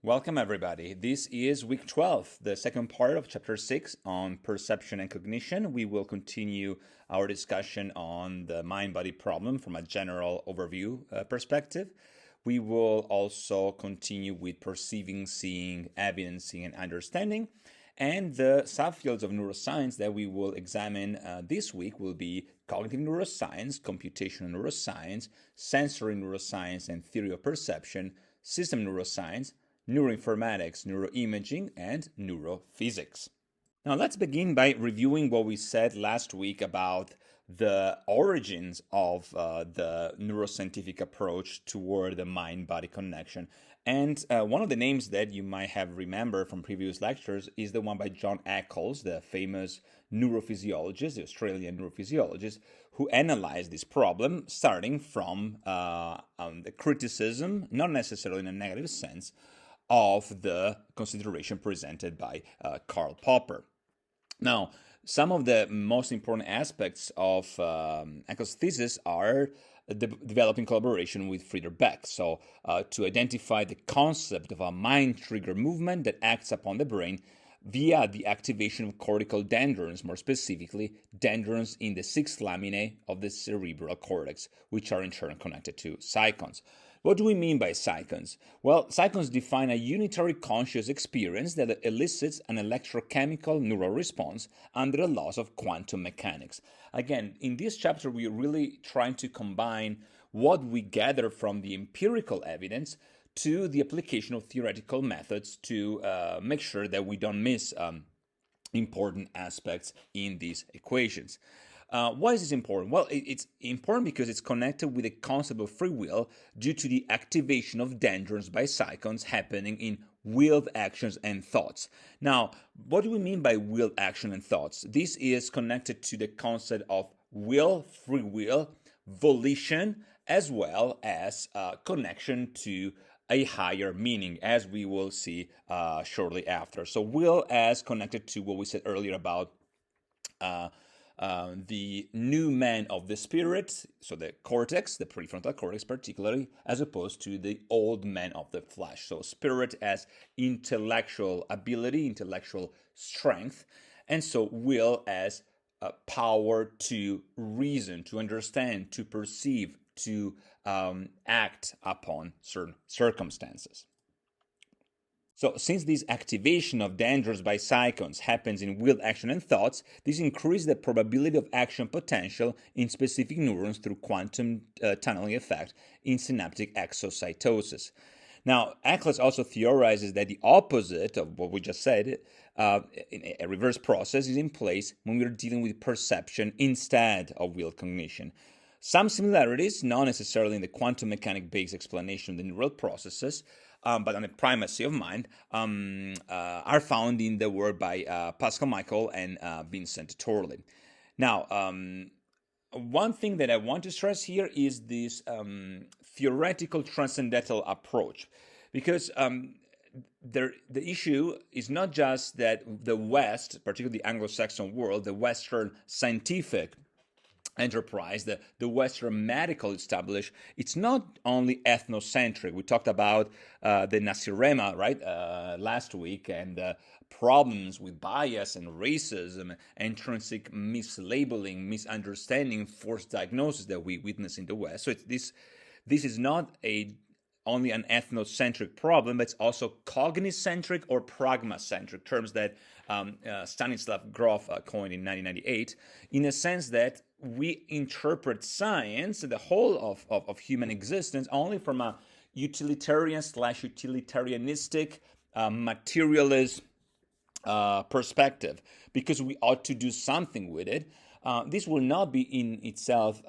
Welcome, everybody. This is week 12, the second part of chapter 6 on perception and cognition. We will continue our discussion on the mind-body problem from a general overview perspective. We will also continue with perceiving, seeing, evidencing, and understanding. And the subfields of neuroscience that we will examine this week will be cognitive neuroscience, computational neuroscience, sensory neuroscience and theory of perception, system neuroscience, Neuroinformatics, Neuroimaging, and Neurophysics. Now let's begin by reviewing what we said last week about the origins of the neuroscientific approach toward the mind-body connection. And one of the names that you might have remembered from previous lectures is the one by John Eccles, the famous neurophysiologist, the Australian neurophysiologist, who analyzed this problem starting from the criticism, not necessarily in a negative sense, of the consideration presented by Karl Popper. Now, some of the most important aspects of Eccles' thesis are developing collaboration with Friedrich Beck. So, to identify the concept of a mind trigger movement that acts upon the brain via the activation of cortical dendrons, more specifically, dendrons in the 6 laminae of the cerebral cortex, which are in turn connected to psychons. What do we mean by psychons? Well, psychons define a unitary conscious experience that elicits an electrochemical neural response under the laws of quantum mechanics. Again, in this chapter, we're really trying to combine what we gather from the empirical evidence to the application of theoretical methods to make sure that we don't miss important aspects in these equations. Why is this important? Well, it's important because it's connected with the concept of free will due to the activation of dendrons by psychons happening in willed actions and thoughts. Now, what do we mean by willed action and thoughts? This is connected to the concept of will, free will, volition, as well as connection to a higher meaning, as we will see shortly after. So will as connected to what we said earlier about the new man of the spirit, so the cortex, the prefrontal cortex particularly, as opposed to the old man of the flesh. So spirit as intellectual ability, intellectual strength, and so will as power to reason, to understand, to perceive, to act upon certain circumstances. So since this activation of dendrons by psychons happens in willed action and thoughts, this increases the probability of action potential in specific neurons through quantum tunneling effect in synaptic exocytosis. Now, Eccles also theorizes that the opposite of what we just said, a reverse process, is in place when we're dealing with perception instead of willed cognition. Some similarities, not necessarily in the quantum mechanic-based explanation of the neural processes, but on the primacy of mind, are found in the work by Pascal Michael and Vincent Torley. Now, one thing that I want to stress here is this theoretical transcendental approach, because the issue is not just that the West, particularly the Anglo-Saxon world, the Western scientific enterprise, the Western medical establishment, it's not only ethnocentric. We talked about the Nasirema, right, last week, and the problems with bias and racism, intrinsic mislabeling, misunderstanding, forced diagnosis that we witness in the West. So this is not only an ethnocentric problem, but it's also cognicentric or pragmacentric, terms that Stanislav Grof coined in 1998, in a sense that we interpret science, the whole of human existence, only from a utilitarian/utilitarianistic materialist perspective, because we ought to do something with it. This will not be in itself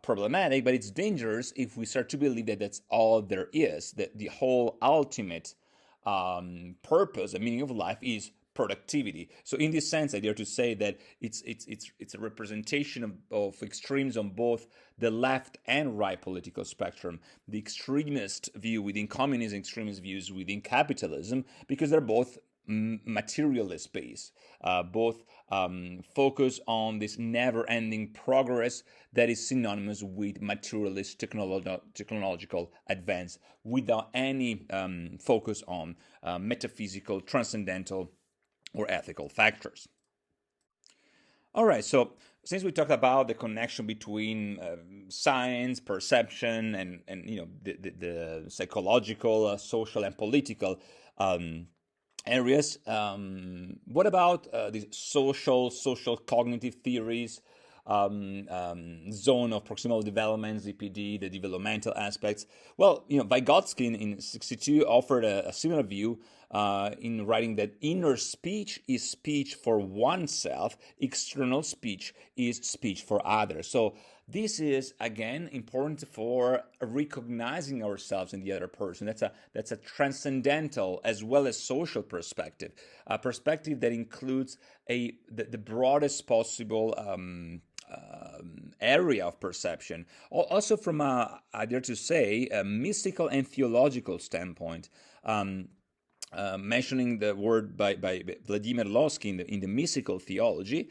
problematic, but it's dangerous if we start to believe that that's all there is, that the whole ultimate purpose, the meaning of life is productivity. So in this sense, I dare to say that it's a representation of extremes on both the left and right political spectrum. The extremist view within communism, extremist views within capitalism, because they're both materialist base, both focus on this never-ending progress that is synonymous with materialist technological advance without any focus on metaphysical, transcendental, or ethical factors. All right, so since we talked about the connection between science, perception, and the psychological, social, and political areas, what about these social cognitive theories, zone of proximal development, ZPD, the developmental aspects? Well, Vygotsky in 1962 offered a similar view in writing that inner speech is speech for oneself, external speech is speech for others. So this is, again, important for recognizing ourselves in the other person. That's a transcendental as well as social perspective, a perspective that includes the broadest possible area of perception. Also from I dare to say, a mystical and theological standpoint. Mentioning the word by Vladimir Lossky in the mystical theology,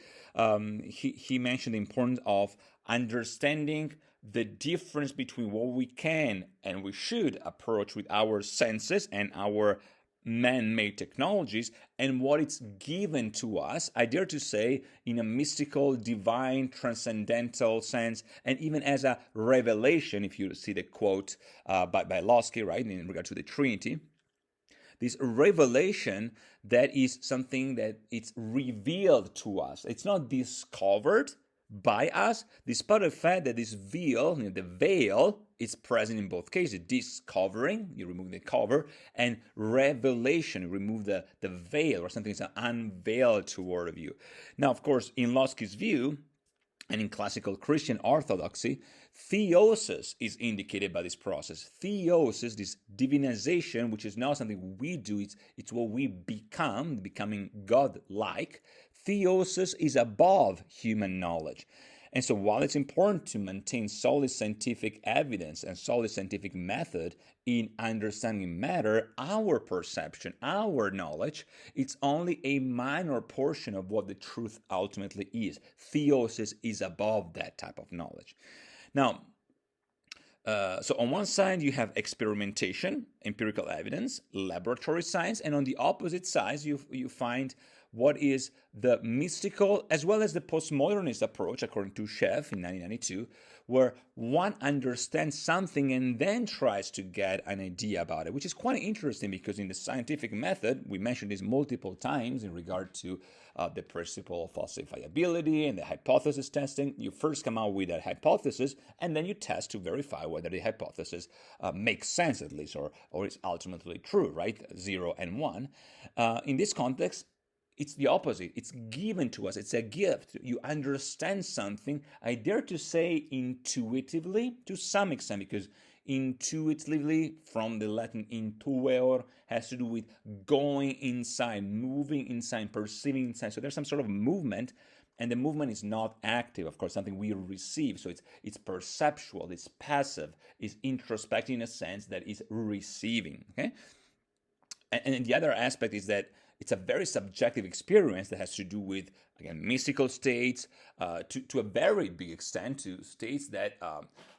he mentioned the importance of understanding the difference between what we can and we should approach with our senses and our man-made technologies and what it's given to us, I dare to say, in a mystical, divine, transcendental sense, and even as a revelation, if you see the quote by Lossky, right, in regard to the Trinity. This revelation that is something that it's revealed to us. It's not discovered by us, despite the fact that this veil, the veil, is present in both cases. Discovering, you remove the cover, and revelation, you remove the veil, or something is unveiled toward you. Now, of course, in Lossky's view, and in classical Christian orthodoxy, theosis is indicated by this process. Theosis, this divinization, which is not something we do, it's what we become, becoming God-like. Theosis is above human knowledge. And so while it's important to maintain solid scientific evidence and solid scientific method in understanding matter, our perception, our knowledge, it's only a minor portion of what the truth ultimately is. Theosis is above that type of knowledge. Now, so on one side, you have experimentation, empirical evidence, laboratory science, and on the opposite side, you find what is the mystical as well as the postmodernist approach, according to Sheff in 1992, where one understands something and then tries to get an idea about it, which is quite interesting because in the scientific method, we mentioned this multiple times in regard to the principle of falsifiability and the hypothesis testing. You first come out with a hypothesis, and then you test to verify whether the hypothesis makes sense at least, or is ultimately true, right? 0 and 1. In this context, it's the opposite. It's given to us. It's a gift. You understand something, I dare to say intuitively to some extent, because intuitively, from the Latin intueor, has to do with going inside, moving inside, perceiving inside. So there's some sort of movement, and the movement is not active, of course, something we receive. So it's perceptual, it's passive, it's introspective in a sense that is receiving. Okay? And the other aspect is that it's a very subjective experience that has to do with, again, mystical states, to a very big extent, to states that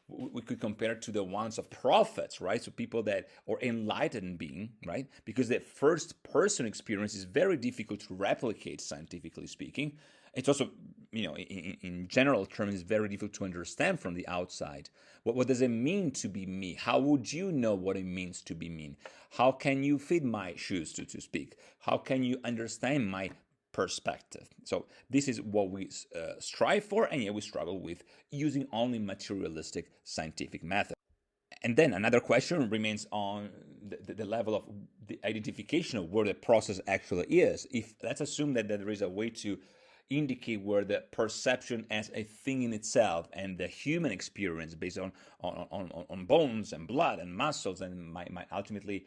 we could compare to the ones of prophets, right? So people that, or enlightened being, right? Because the first person experience is very difficult to replicate, scientifically speaking. It's also, in general terms, it's very difficult to understand from the outside. What does it mean to be me? How would you know what it means to be me? How can you fit my shoes, to speak? How can you understand my perspective? So this is what we strive for, and yet we struggle with using only materialistic scientific method. And then another question remains on the level of the identification of where the process actually is. Let's assume that there is a way to indicate where the perception as a thing in itself and the human experience based on bones and blood and muscles and my ultimately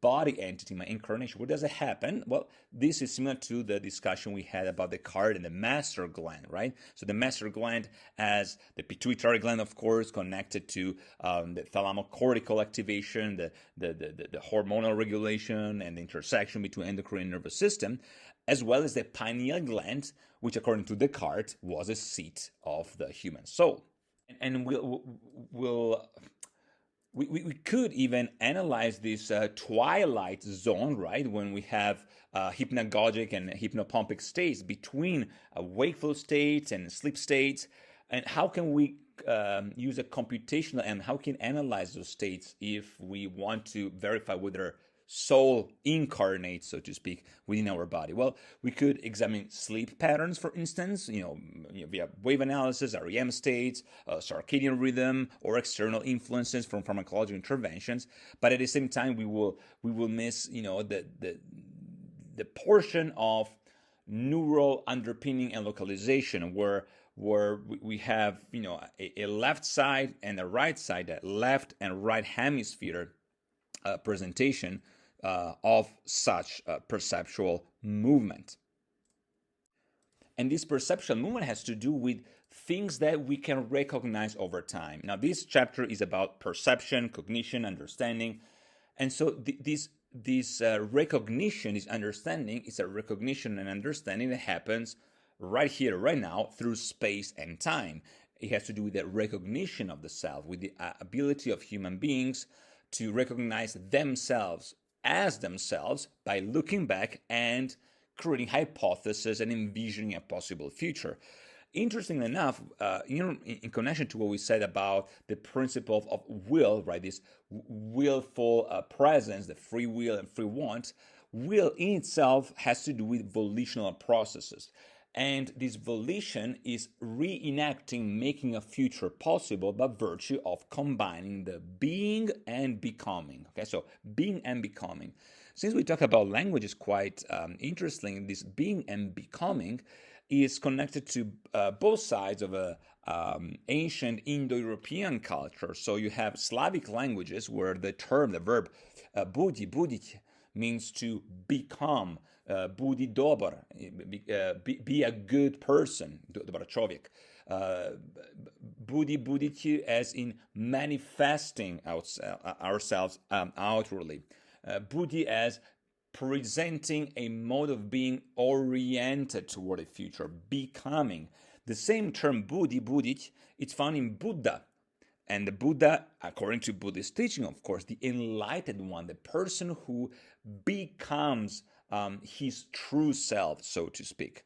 body entity, my incarnation. Where does it happen? Well, this is similar to the discussion we had about the card and the master gland, right? So the master gland as the pituitary gland, of course, connected to the thalamocortical activation, the hormonal regulation, and the intersection between endocrine and nervous system, as well as the pineal gland, which according to Descartes was a seat of the human soul. And we could even analyze this twilight zone, right? When we have hypnagogic and hypnopompic states between wakeful states and sleep states. And how can we use a computational and how can analyze those states if we want to verify whether soul incarnates, so to speak, within our body? Well, we could examine sleep patterns, for instance, via wave analysis, REM states, circadian rhythm, or external influences from pharmacological interventions. But at the same time, we will miss, the portion of neural underpinning and localization where we have, a left side and a right side, that left and right hemisphere presentation of such perceptual movement. And this perceptual movement has to do with things that we can recognize over time. Now, this chapter is about perception, cognition, understanding. And so this recognition, this understanding, is a recognition and understanding that happens right here, right now, through space and time. It has to do with the recognition of the self, with the ability of human beings to recognize themselves as themselves by looking back and creating hypotheses and envisioning a possible future. Interestingly enough, in connection to what we said about the principle of will, right, this willful presence, the free will and free want, will in itself has to do with volitional processes. And this volition is reenacting, making a future possible by virtue of combining the being and becoming. Okay, so being and becoming. Since we talk about language, is quite interesting. This being and becoming is connected to both sides of a ancient Indo-European culture. So you have Slavic languages where the verb buditi means to become. Budi dobar, be a good person, dobar čovjek. Buditi as in manifesting ourselves outwardly. Budi as presenting a mode of being oriented toward a future, becoming. The same term budit, it's found in Buddha. And the Buddha, according to Buddhist teaching, of course, the enlightened one, the person who becomes his true self, so to speak.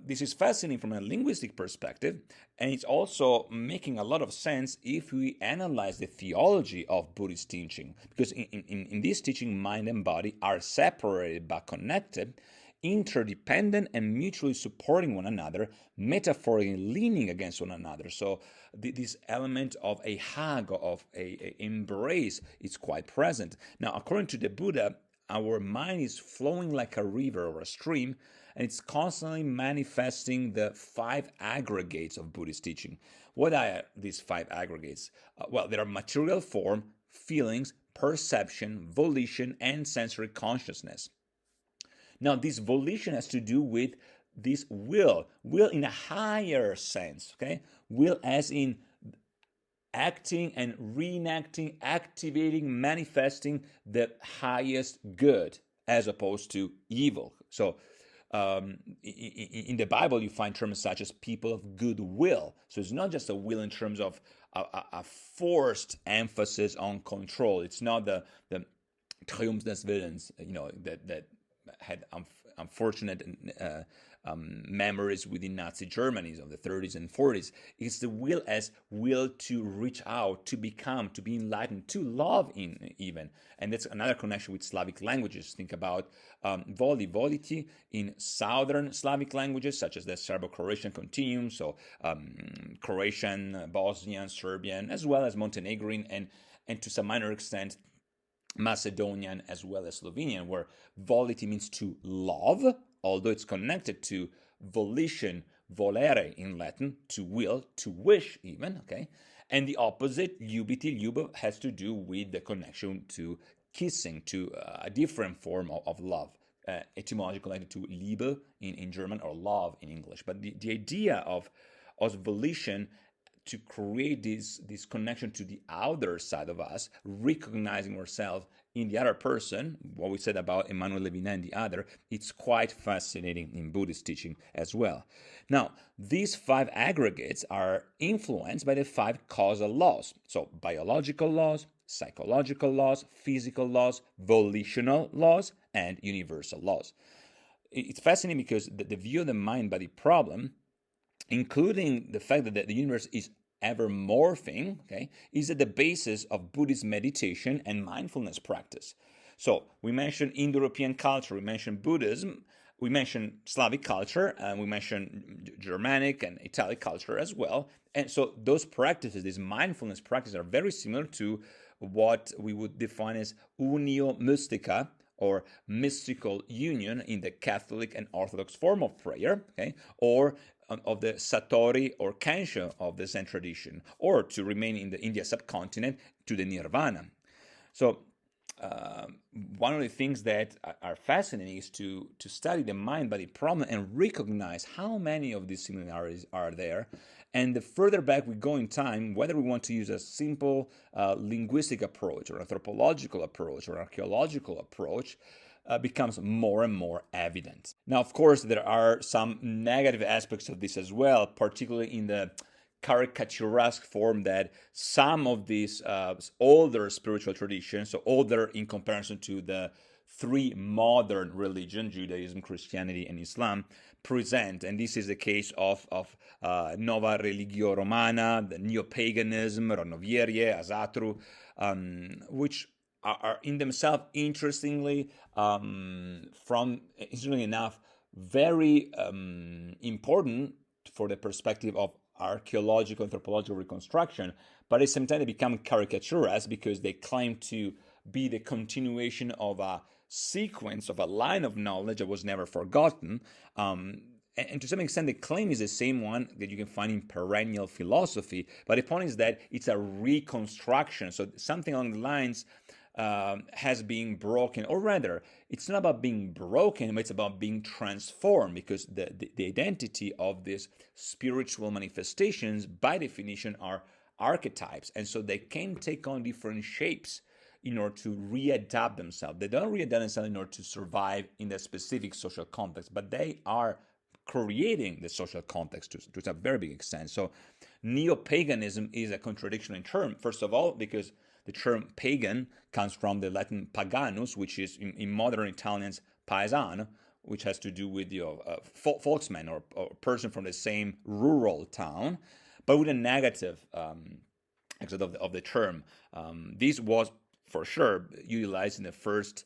This is fascinating from a linguistic perspective, and it's also making a lot of sense if we analyze the theology of Buddhist teaching, because in this teaching, mind and body are separated but connected, interdependent and mutually supporting one another, metaphorically leaning against one another. So this element of a hug, of a embrace, is quite present. Now, according to the Buddha, our mind is flowing like a river or a stream, and it's constantly manifesting the 5 aggregates of Buddhist teaching. What are these 5 aggregates? Well, there are material form, feelings, perception, volition, and sensory consciousness. Now, this volition has to do with this will in a higher sense, okay? Will as in acting and reenacting, activating, manifesting the highest good as opposed to evil. So in the Bible, you find terms such as people of good will. So it's not just a will in terms of a forced emphasis on control. It's not the Triumph des Willens, that had unfortunate memories within Nazi Germany of the 30s and 40s. It's the will as will to reach out, to become, to be enlightened, to love even. And that's another connection with Slavic languages. Think about voliti in southern Slavic languages, such as the Serbo-Croatian continuum, so Croatian, Bosnian, Serbian, as well as Montenegrin, and to some minor extent, Macedonian as well as Slovenian, where voliti means to love, although it's connected to volition, volere in Latin, to will, to wish even, okay? And the opposite, ljubiti, ljubav, has to do with the connection to kissing, to a different form of love, etymologically connected to Liebe in German, or love in English. But the idea of volition to create this connection to the other side of us, recognizing ourselves in the other person, what we said about Emmanuel Levinas and the other, it's quite fascinating in Buddhist teaching as well. Now, these 5 aggregates are influenced by the 5 causal laws. So biological laws, psychological laws, physical laws, volitional laws, and universal laws. It's fascinating because the view of the mind-body problem, including the fact that the universe is ever morphing, okay, is at the basis of Buddhist meditation and mindfulness practice. So we mentioned Indo-European culture, we mentioned Buddhism, we mentioned Slavic culture, and we mentioned Germanic and Italic culture as well. And so those practices, these mindfulness practices, are very similar to what we would define as Unio mystica, or mystical union in the Catholic and Orthodox form of prayer, okay, or of the Satori or Kensho of the Zen tradition, or to remain in the India subcontinent, to the Nirvana. So one of the things that are fascinating is to study the mind-body problem and recognize how many of these similarities are there. And the further back we go in time, whether we want to use a simple linguistic approach or anthropological approach or archaeological approach, becomes more and more evident. Now, of course, there are some negative aspects of this as well, particularly in the caricaturesque form that some of these older spiritual traditions, so older in comparison to the 3 modern religions, Judaism, Christianity, and Islam, present. And this is the case of Nova Religio Romana, the neo-paganism, Ronovierie, Asatru, which are in themselves, interestingly enough, very important for the perspective of archaeological, anthropological reconstruction, but at the same time they become caricaturesque because they claim to be the continuation of a sequence, of a line of knowledge that was never forgotten. And to some extent, the claim is the same one that you can find in perennial philosophy, but the point is that it's a reconstruction. So something along the lines has been broken, or rather, it's not about being broken, but it's about being transformed, because the identity of these spiritual manifestations, by definition, are archetypes, and so they can take on different shapes in order to readapt themselves. They don't readapt themselves in order to survive in the specific social context, but they are creating the social context to a very big extent. So neo-paganism is a contradiction in term, first of all, because the term pagan comes from the Latin paganus, which is in modern Italians paesano, which has to do with folksman or person from the same rural town, but with a negative exit of the term. This was for sure utilized in the first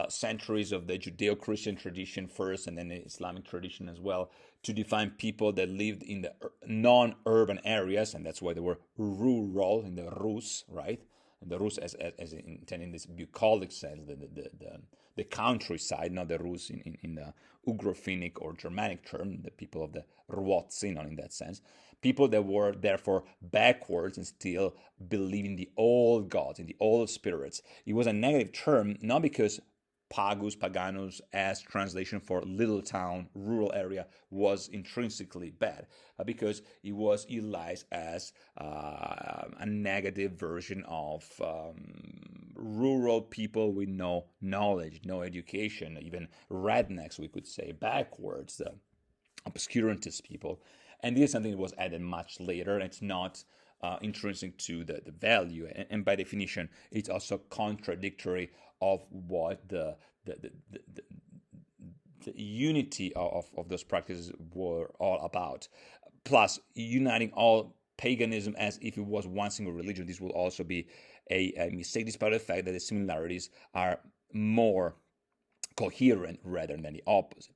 centuries of the Judeo-Christian tradition first, and then the Islamic tradition as well, to define people that lived in the non-urban areas, and that's why they were rural, in the Rus, right? And the Rus as intending this bucolic sense, the countryside, not the Rus in the Ugro-Finnic or Germanic term, the people of the Ruotsi, not in that sense. People that were therefore backwards and still believe in the old gods, in the old spirits. It was a negative term, not because pagus, paganus, as translation for little town, rural area, was intrinsically bad, because it was utilized as a negative version of rural people with no knowledge, no education, even rednecks, we could say, backwards, obscurantist people. And this is something that was added much later, and it's not intrinsic to the value. And by definition, it's also contradictory of what the unity of those practices were all about. Plus, uniting all paganism as if it was one single religion, this will also be a mistake, despite the fact that the similarities are more coherent rather than the opposite.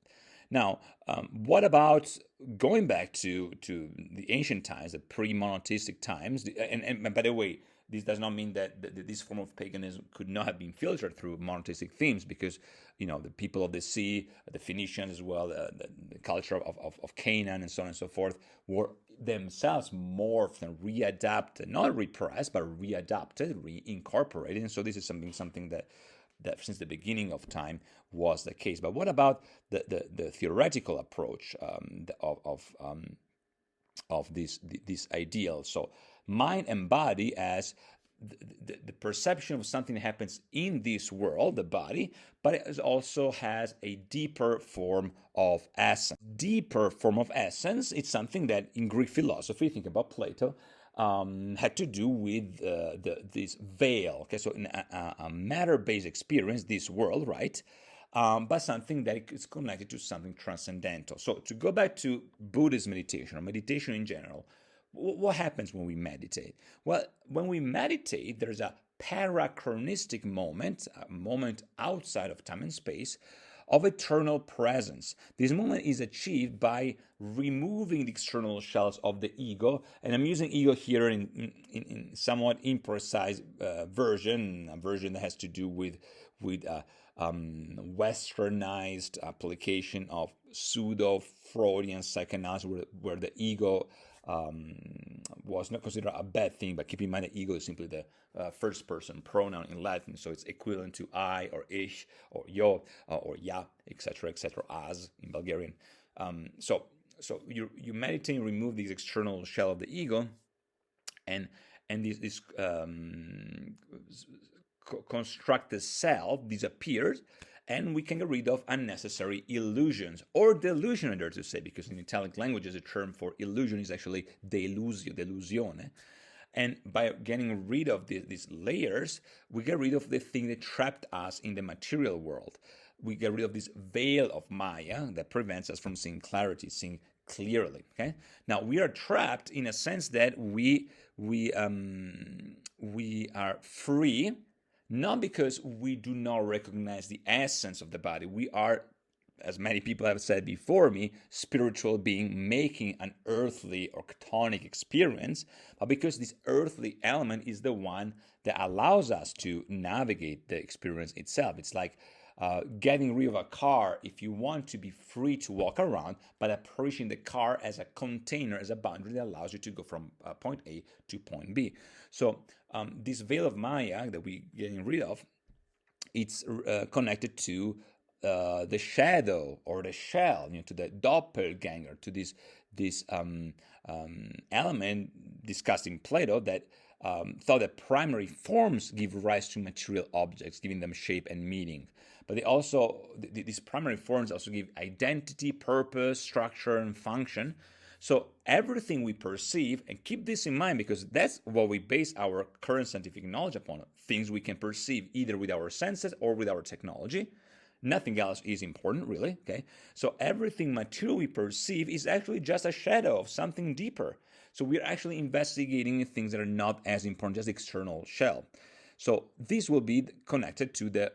Now, what about going back to the ancient times, the pre-monotheistic times? And by the way, this does not mean that this form of paganism could not have been filtered through monotheistic themes, because, the people of the sea, the Phoenicians as well, the culture of Canaan and so on and so forth, were themselves morphed and readapted, not repressed, but readapted, reincorporated. And so this is something that that since the beginning of time was the case. But what about the theoretical approach of this ideal? So mind and body as the perception of something that happens in this world, the body, but it also has a deeper form of essence. Deeper form of essence, it's something that in Greek philosophy, think about Plato, had to do with this veil. Okay, so in a matter-based experience, this world, right? But something that is connected to something transcendental. So to go back to Buddhist meditation or meditation in general, what happens when we meditate? Well, when we meditate, there's a parachronistic moment, a moment outside of time and space, of eternal presence. This moment is achieved by removing the external shells of the ego, and I'm using ego here in somewhat imprecise version, a version that has to do with westernized application of pseudo-Freudian psychoanalysis, where the ego was not considered a bad thing, but keep in mind that ego is simply the first person pronoun in Latin, so it's equivalent to I or ich or yo or ja, etc., as in Bulgarian. So you meditate and remove this external shell of the ego, and this constructed self disappears, and we can get rid of unnecessary illusions, or delusion, I dare to say, because in Italic languages, the term for illusion is actually delusione. And by getting rid of these layers, we get rid of the thing that trapped us in the material world. We get rid of this veil of Maya that prevents us from seeing clarity, seeing clearly. Okay. Now we are trapped in a sense that we are free. Not because we do not recognize the essence of the body. We are, as many people have said before me, spiritual being making an earthly or chthonic experience, but because this earthly element is the one that allows us to navigate the experience itself. It's like getting rid of a car if you want to be free to walk around, but approaching the car as a container, as a boundary that allows you to go from point A to point B. So this veil of Maya that we're getting rid of, it's connected to the shadow or the shell, to the doppelganger, to this element discussed in Plato that thought that primary forms give rise to material objects, giving them shape and meaning. But they also, these primary forms also give identity, purpose, structure, and function. So everything we perceive, and keep this in mind because that's what we base our current scientific knowledge upon, things we can perceive either with our senses or with our technology. Nothing else is important, really, okay? So everything material we perceive is actually just a shadow of something deeper. So we're actually investigating things that are not as important, just the external shell. So this will be connected to the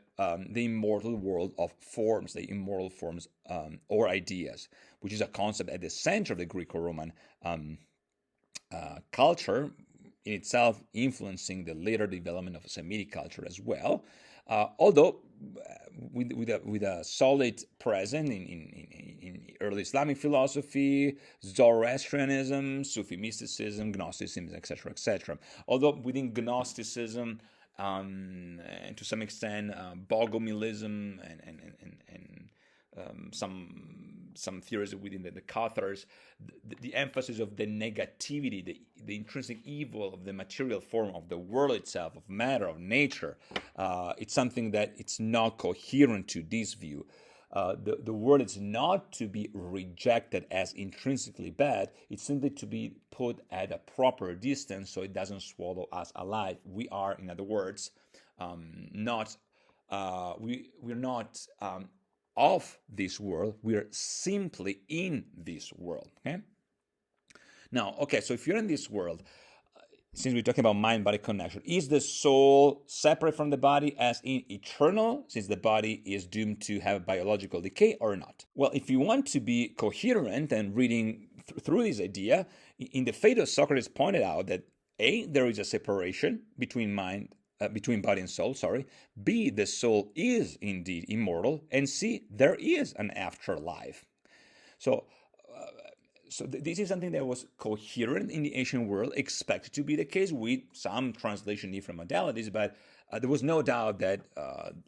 immortal world of forms, the immortal forms or ideas, which is a concept at the center of the Greco-Roman culture, in itself influencing the later development of Semitic culture as well. Although with a solid presence in early Islamic philosophy, Zoroastrianism, Sufi mysticism, Gnosticism, etc., etc. Although within Gnosticism, and to some extent, Bogomilism and some theories within the Cathars, the emphasis of the negativity, the intrinsic evil of the material form of the world itself, of matter, of nature, it's something that it's not coherent to this view. The world is not to be rejected as intrinsically bad. It's simply to be put at a proper distance so it doesn't swallow us alive. We are, in other words, we're not of this world. We are simply in this world. Okay. Now, so if you're in this world, since we're talking about mind-body connection, is the soul separate from the body as in eternal, since the body is doomed to have biological decay, or not? Well, if you want to be coherent and reading through this idea, in the Phaedo, Socrates pointed out that A, there is a separation between body and soul, B, the soul is indeed immortal, and C, there is an afterlife. So this is something that was coherent in the ancient world, expected to be the case with some translation different modalities, but there was no doubt that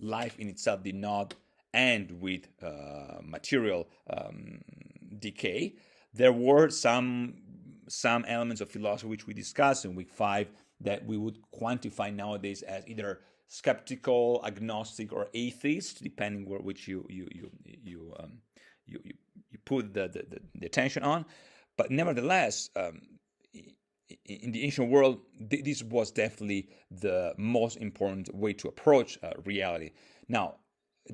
life in itself did not end with material decay. There were some elements of philosophy which we discussed in week 5 that we would quantify nowadays as either skeptical, agnostic, or atheist, depending where which you put the attention on. But nevertheless, in the ancient world, this was definitely the most important way to approach reality. Now,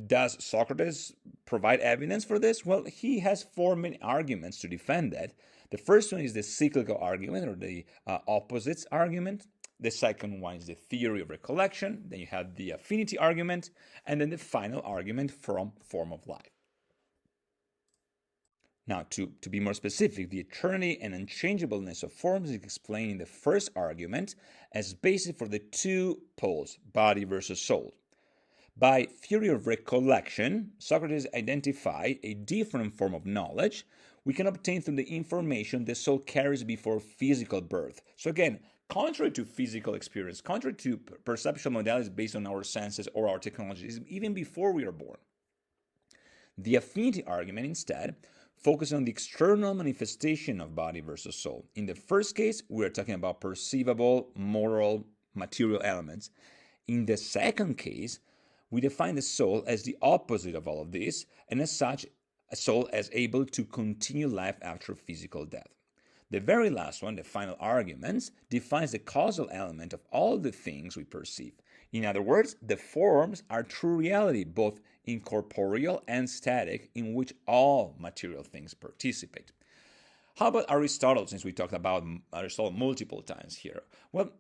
does Socrates provide evidence for this? Well, he has 4 main arguments to defend that. The first one is the cyclical argument, or the opposites argument. The second one is the theory of recollection. Then you have the affinity argument, and then the final argument from form of life. Now, to be more specific, the eternity and unchangeableness of forms is explained in the first argument as basis for the 2 poles, body versus soul. By theory of recollection, Socrates identified a different form of knowledge we can obtain through the information the soul carries before physical birth. So again, contrary to physical experience, contrary to perceptual modalities based on our senses or our technologies, even before we are born. The affinity argument, instead, focuses on the external manifestation of body versus soul. In the first case, we are talking about perceivable, moral, material elements. In the second case, we define the soul as the opposite of all of this, and as such, a soul as able to continue life after physical death. The very last one, the final arguments, defines the causal element of all the things we perceive. In other words, the forms are true reality, both incorporeal and static, in which all material things participate. How about Aristotle, since we talked about Aristotle multiple times here? Well,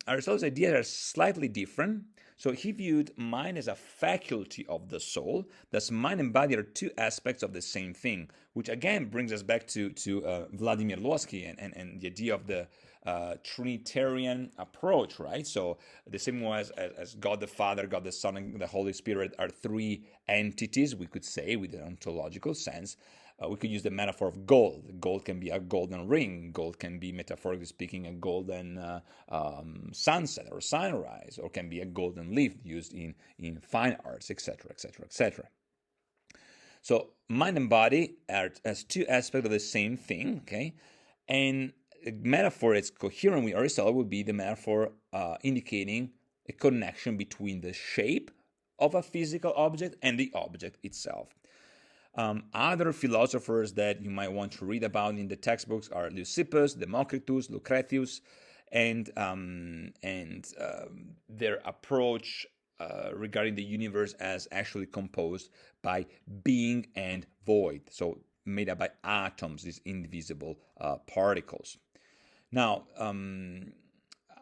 Aristotle's ideas are slightly different. So he viewed mind as a faculty of the soul. Thus, mind and body are 2 aspects of the same thing, which again brings us back to Vladimir Lossky and the idea of the Trinitarian approach, right? So the same way as God the Father, God the Son, and the Holy Spirit are 3 entities, we could say, with an ontological sense. We could use the metaphor of gold. Gold can be a golden ring. Gold can be, metaphorically speaking, a golden sunset or sunrise, or can be a golden leaf used in fine arts, etc., etc., etc. So mind and body are as 2 aspects of the same thing, okay? And a metaphor that's coherent with Aristotle would be the metaphor indicating a connection between the shape of a physical object and the object itself. Other philosophers that you might want to read about in the textbooks are Leucippus, Democritus, Lucretius, and their approach regarding the universe as actually composed by being and void, so made up by atoms, these invisible particles. Now,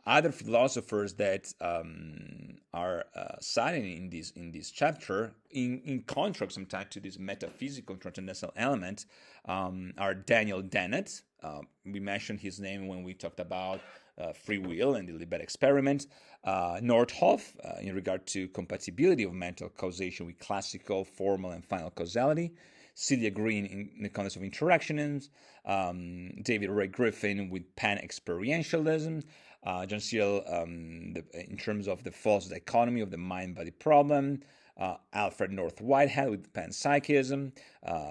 other philosophers that are cited in this chapter, in contrast sometimes to this metaphysical transcendental element, are Daniel Dennett. We mentioned his name when we talked about free will and the Libet experiment. Nordhoff, in regard to compatibility of mental causation with classical, formal, and final causality. Celia Green in the context of interactionism. David Ray Griffin with pan-experientialism. John Searle in terms of the false dichotomy of the mind-body problem. Alfred North Whitehead with panpsychism,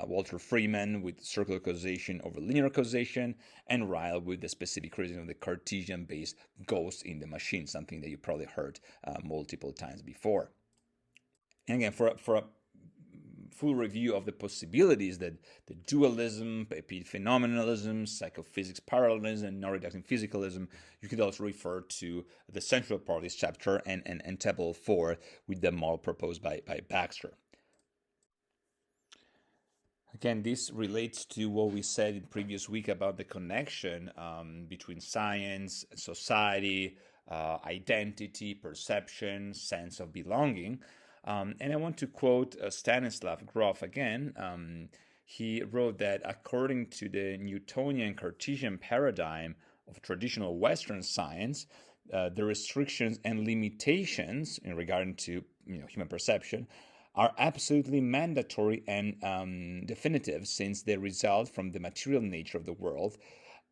Walter Freeman with circular causation over linear causation, and Ryle with the specific criticism of the Cartesian-based ghost in the machine, something that you probably heard multiple times before. And again, for a full review of the possibilities that the dualism, epiphenomenalism, psychophysics parallelism, and non-reductive physicalism, you could also refer to the central part of this chapter and table 4 with the model proposed by Baxter. Again, this relates to what we said in previous week about the connection between science, society, identity, perception, sense of belonging. And I want to quote Stanislav Grof again. He wrote that according to the Newtonian Cartesian paradigm of traditional Western science, the restrictions and limitations in regard to human perception are absolutely mandatory and definitive, since they result from the material nature of the world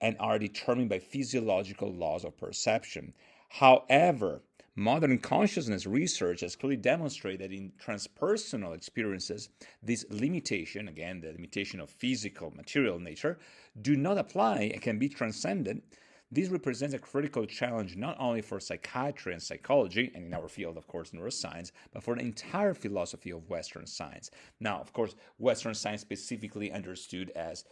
and are determined by physiological laws of perception. However, modern consciousness research has clearly demonstrated that in transpersonal experiences, this limitation, again, the limitation of physical material nature, do not apply and can be transcended. This represents a critical challenge not only for psychiatry and psychology, and in our field, of course, neuroscience, but for the entire philosophy of Western science. Now, of course, Western science specifically understood as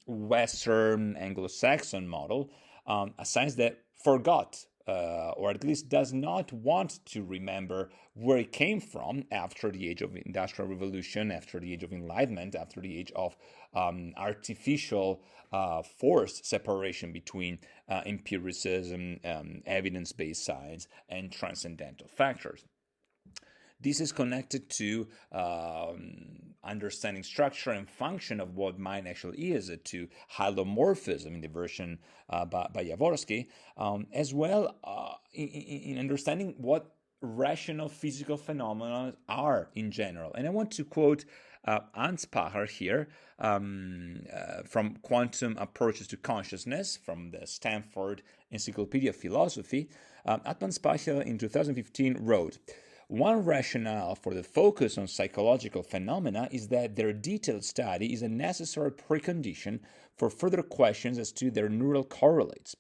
Western Anglo-Saxon model, a science that forgot or at least does not want to remember where it came from after the age of industrial revolution, after the age of enlightenment, after the age of artificial forced separation between empiricism, evidence-based science, and transcendental factors. This is connected to understanding structure and function of what mind actually is, to hylomorphism in the version by Vygotsky, as well in understanding what rational physical phenomena are in general. And I want to quote Atmanspacher here from Quantum Approaches to Consciousness from the Stanford Encyclopedia of Philosophy. Atmanspacher in 2015 wrote, "One rationale for the focus on psychological phenomena is that their detailed study is a necessary precondition for further questions as to their neural correlates.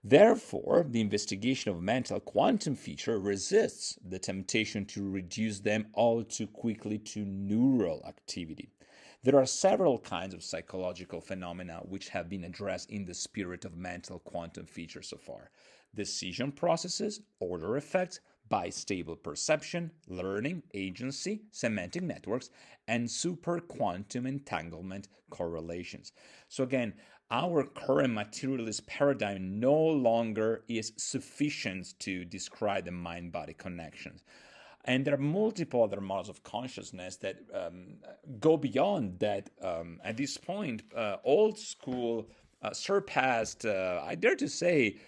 Therefore, the investigation of mental quantum feature resists the temptation to reduce them all too quickly to neural activity. There are several kinds of psychological phenomena which have been addressed in the spirit of mental quantum features so far: decision processes, order effects, bistable perception, learning, agency, semantic networks, and superquantum entanglement correlations." So again, our current materialist paradigm no longer is sufficient to describe the mind-body connections. And there are multiple other models of consciousness that go beyond that. At this point, old school, surpassed, I dare to say,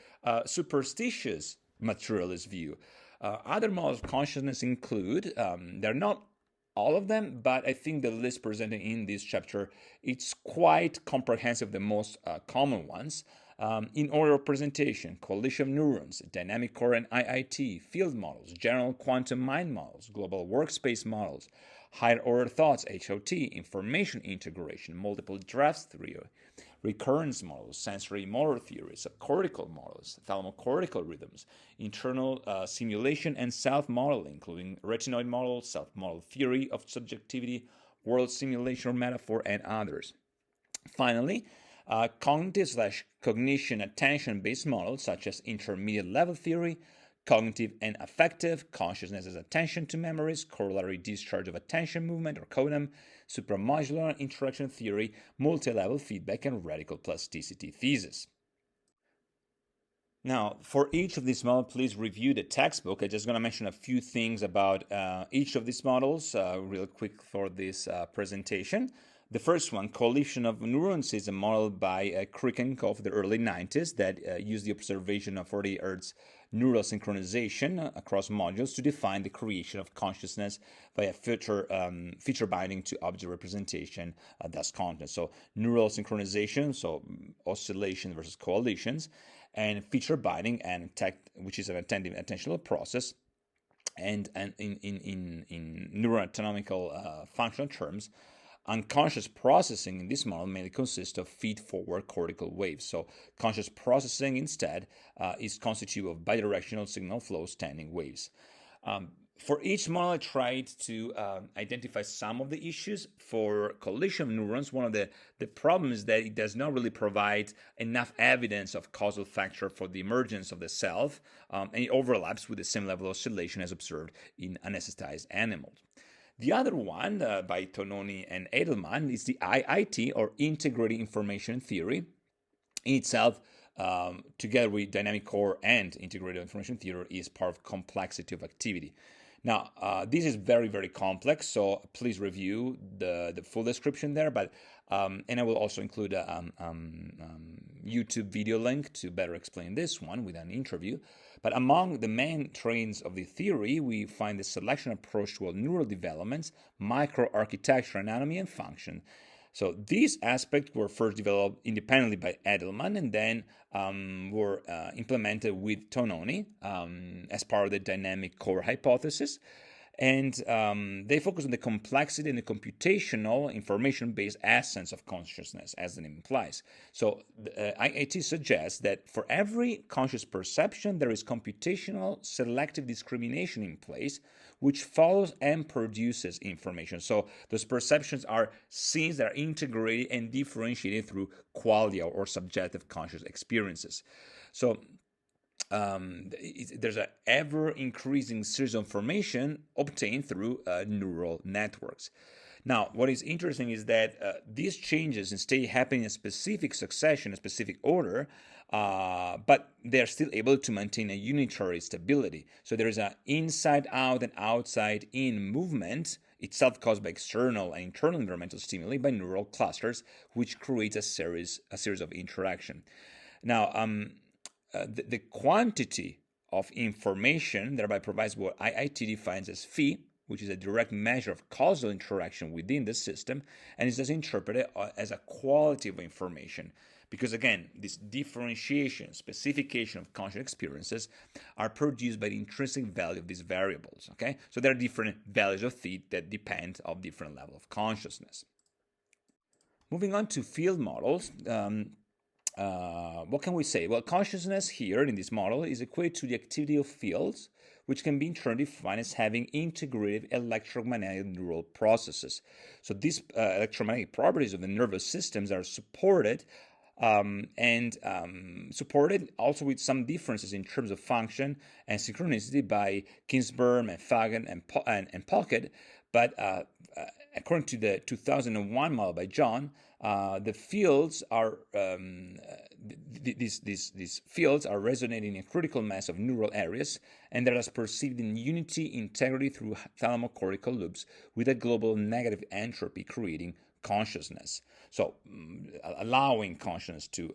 superstitious materialist view. Other models of consciousness include, they're not all of them, but I think the list presented in this chapter, it's quite comprehensive, the most common ones. In order of presentation: coalition of neurons, dynamic core and IIT, field models, general quantum mind models, global workspace models, higher order thoughts, HOT, information integration, multiple drafts theory, recurrence models, sensory motor theories, subcortical models, thalamocortical rhythms, internal simulation and self-modeling, including retinoid model, self-model theory of subjectivity, world simulation or metaphor, and others. Finally, cognitive/cognition attention-based models such as intermediate level theory, cognitive and affective, consciousness as attention to memories, corollary discharge of attention movement or CODAM, supramodular interaction theory, multi-level feedback, and radical plasticity thesis. Now, for each of these models, please review the textbook. I'm just going to mention a few things about each of these models real quick for this presentation. The first one, coalition of neurons, is a model by Crick and Co. of the early 90s that used the observation of 40 Hz neural synchronization across modules to define the creation of consciousness via feature binding to object representation, thus content. So neural synchronization, so oscillation versus coalitions, and feature binding, and which is an attentional process. And in neuroanatomical functional terms, unconscious processing in this model mainly consists of feed-forward cortical waves. So conscious processing instead is constituted of bidirectional signal flow standing waves. For each model, I tried to identify some of the issues. For coalition of neurons, one of the problems is that it does not really provide enough evidence of causal factor for the emergence of the self, and it overlaps with the same level of oscillation as observed in anesthetized animals. The other one, by Tononi and Edelman, is the IIT, or Integrated Information Theory. In itself, together with dynamic core and integrated information theory, is part of complexity of activity. Now, this is very, very complex, so please review the full description there. But and I will also include a YouTube video link to better explain this one with an interview. But among the main trains of the theory, we find the selection approach toward neural developments, microarchitecture, anatomy, and function. So these aspects were first developed independently by Edelman and then were implemented with Tononi as part of the dynamic core hypothesis. And they focus on the complexity and the computational information-based essence of consciousness, as the name implies. So IIT suggests that for every conscious perception, there is computational selective discrimination in place, which follows and produces information. So those perceptions are scenes that are integrated and differentiated through qualia or subjective conscious experiences. So there's an ever-increasing series of information obtained through neural networks. Now, what is interesting is that these changes instead happen in a specific succession, a specific order, but they're still able to maintain a unitary stability. So there is an inside-out and outside-in movement, itself caused by external and internal environmental stimuli by neural clusters, which creates a series of interaction. Now, the quantity of information thereby provides what IIT defines as phi, which is a direct measure of causal interaction within the system, and is thus interpreted as a quality of information. Because again, this differentiation, specification of conscious experiences are produced by the intrinsic value of these variables. Okay, so there are different values of phi that depend on different level of consciousness. Moving on to field models. What can we say? Well, consciousness here in this model is equated to the activity of fields, which can be in turn defined as having integrative electromagnetic neural processes. So these electromagnetic properties of the nervous systems are supported supported also with some differences in terms of function and synchronicity by Ginsberg and Fagan and Pocket. But according to the 2001 model by John, the fields are these fields are resonating in a critical mass of neural areas, and they're perceived in unity, integrity through thalamocortical loops with a global negative entropy, creating consciousness. So allowing consciousness to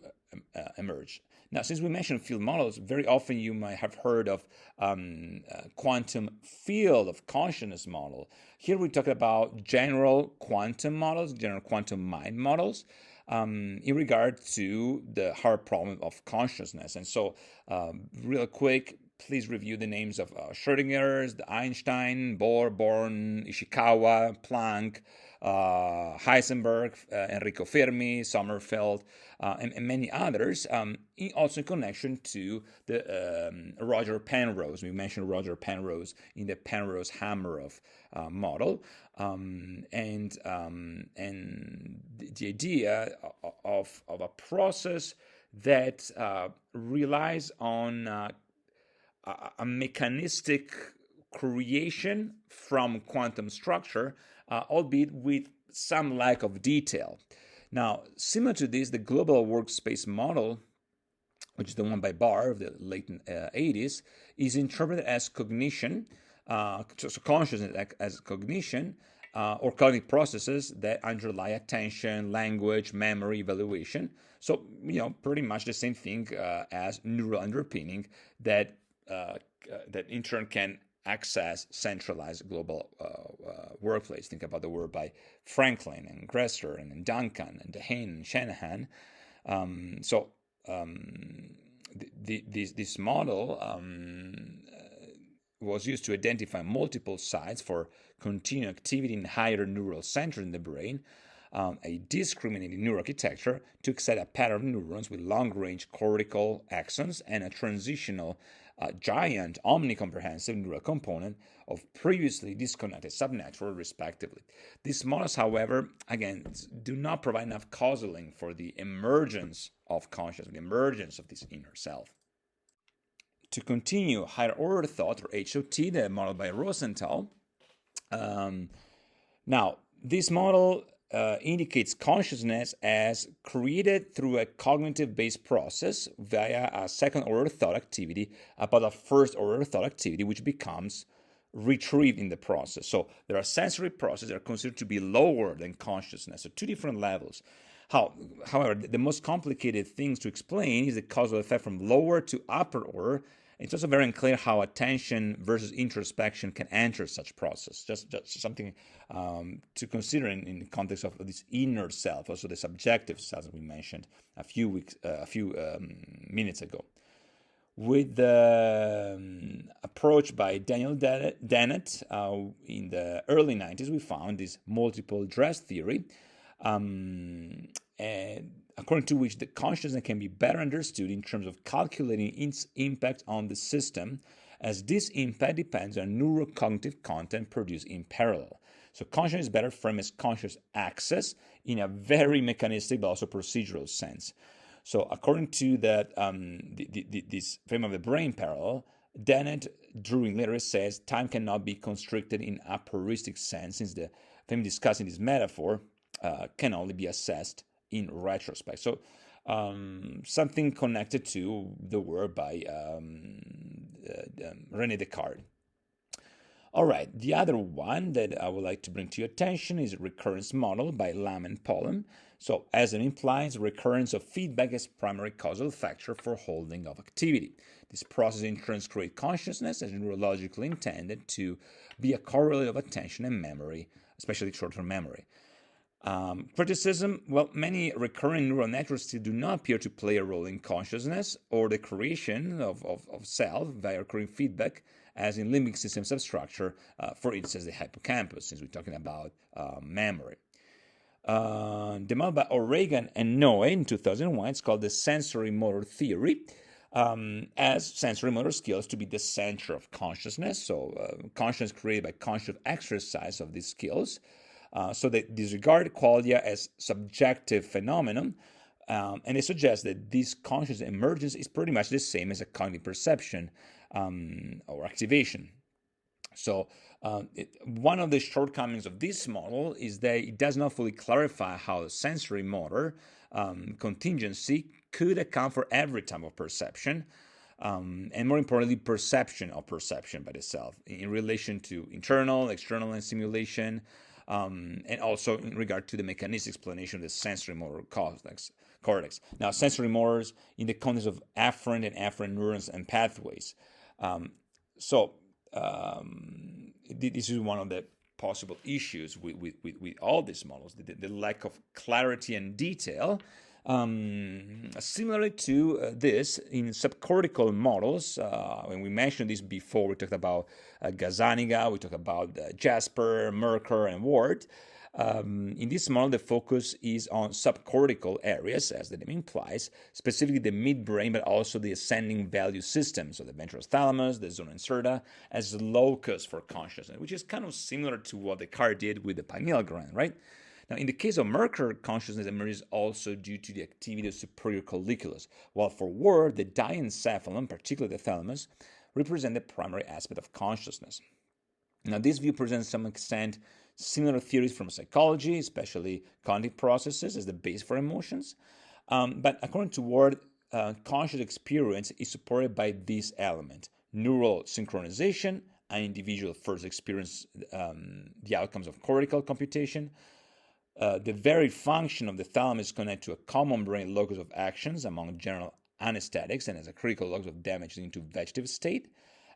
emerge. Now, since we mentioned field models, very often you might have heard of quantum field of consciousness model. Here we talk about general quantum models, general quantum mind models, in regard to the hard problem of consciousness. And so, real quick, please review the names of Schrödinger's, the Einstein, Bohr, Born, Ishikawa, Planck, Heisenberg, Enrico Fermi, Sommerfeld, and many others, also in connection to the Roger Penrose. We mentioned Roger Penrose in the Penrose-Hameroff model, and the idea of a process that relies on a mechanistic creation from quantum structure, albeit with some lack of detail. Now, similar to this, the global workspace model, which is the one by Barr of the late 80s, is interpreted as cognition, so consciousness as cognition, or cognitive processes that underlie attention, language, memory, evaluation. So, pretty much the same thing as neural underpinning that in turn can access centralized global workplace. Think about the work by Franklin and Gresser and Duncan and Dehaene and Shanahan. This model was used to identify multiple sites for continued activity in higher neural centers in the brain, a discriminating neuroarchitecture to excite a pattern of neurons with long-range cortical axons and a transitional giant omnicomprehensive neural component of previously disconnected subnetwork, respectively. These models, however, again, do not provide enough causal link for the emergence of consciousness, the emergence of this inner self. To continue, higher order thought, or HOT, the model by Rosenthal. Now, this model indicates consciousness as created through a cognitive-based process via a second-order thought activity about a first-order thought activity, which becomes retrieved in the process. So there are sensory processes that are considered to be lower than consciousness, so two different levels. However, the most complicated things to explain is the causal effect from lower to upper order, It's also very unclear how attention versus introspection can enter such process. Just something to consider in the context of this inner self, also the subjective self that we mentioned a few minutes ago. With the approach by Daniel Dennett in the early 90s, we found this multiple dress theory, and according to which the consciousness can be better understood in terms of calculating its impact on the system, as this impact depends on neurocognitive content produced in parallel. So consciousness is better framed as conscious access in a very mechanistic but also procedural sense. So according to that, this frame of the brain parallel, Dennett Druring later says time cannot be constricted in a puristic sense, since the frame discussing this metaphor can only be assessed in retrospect. So something connected to the work by René Descartes. All right, the other one that I would like to bring to your attention is a recurrence model by Lam and Pollem. So, as it implies, recurrence of feedback as primary causal factor for holding of activity. This process in turn creates consciousness as neurologically intended to be a correlate of attention and memory, especially short-term memory. Criticism, well, many recurrent neural networks still do not appear to play a role in consciousness or the creation of self via recurring feedback, as in limbic system substructure, for instance, the hippocampus, since we're talking about memory. The model by O'Regan and Noe in 2001, it's called the sensory motor theory, as sensory motor skills to be the center of consciousness. So consciousness created by conscious exercise of these skills. So they disregard qualia as subjective phenomenon, and they suggest that this conscious emergence is pretty much the same as a cognitive perception or activation. So one of the shortcomings of this model is that it does not fully clarify how sensory motor contingency could account for every type of perception, and more importantly, perception of perception by the self in relation to internal, external, and simulation, and also in regard to the mechanistic explanation of the sensory motor cortex. Now, sensory motors in the context of afferent and afferent neurons and pathways. This is one of the possible issues with all these models, the lack of clarity and detail. Similarly to this, in subcortical models, when we mentioned this before, we talked about Gazzaniga, we talked about Jasper, Merker, and Ward. In this model, the focus is on subcortical areas, as the name implies, specifically the midbrain, but also the ascending value system, so the ventral thalamus, the zona incerta, as locus for consciousness, which is kind of similar to what Descartes did with the pineal gland, right? Now, in the case of Merker, consciousness emerges also due to the activity of superior colliculus, while for Ward, the diencephalon, particularly the thalamus, represent the primary aspect of consciousness. Now, this view presents to some extent similar theories from psychology, especially cognitive processes as the base for emotions. But according to Ward, conscious experience is supported by this element: neural synchronization, an individual first experience the outcomes of cortical computation. The very function of the thalamus is connected to a common brain locus of actions among general anesthetics and as a critical locus of damage into vegetative state.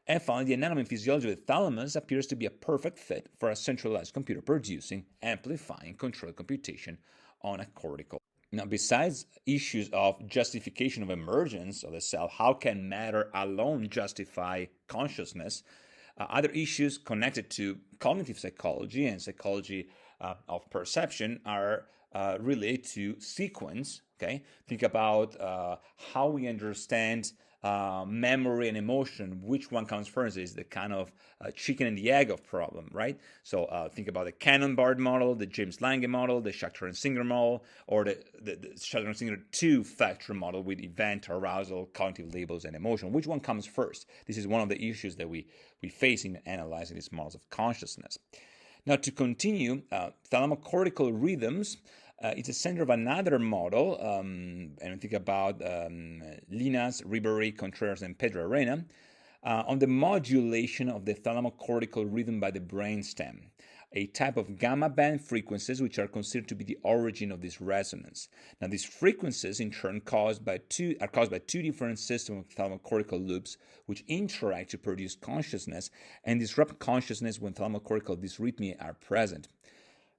And finally, the anatomy and physiology of the thalamus appears to be a perfect fit for a centralized computer producing, amplifying, controlled computation on a cortical. Now, besides issues of justification of emergence of the self, how can matter alone justify consciousness? Other issues connected to cognitive psychology and psychology of perception are related to sequence. Okay, think about how we understand memory and emotion. Which one comes first? Is the kind of chicken and the egg of problem, right? So think about the Cannon-Bard model, the James Lange model, the Schachter and Singer model, or the Schachter and Singer two-factor model with event, arousal, cognitive labels, and emotion. Which one comes first? This is one of the issues that we face in analyzing these models of consciousness. Now, to continue, thalamocortical rhythms it's a center of another model, and think about Linas, Ribery, Contreras, and Pedro Arena, on the modulation of the thalamocortical rhythm by the brainstem. a type of gamma band frequencies which are considered to be the origin of this resonance. Now, these frequencies, in turn, are caused by two different systems of thalamocortical loops which interact to produce consciousness and disrupt consciousness when thalamocortical dysrhythmia are present.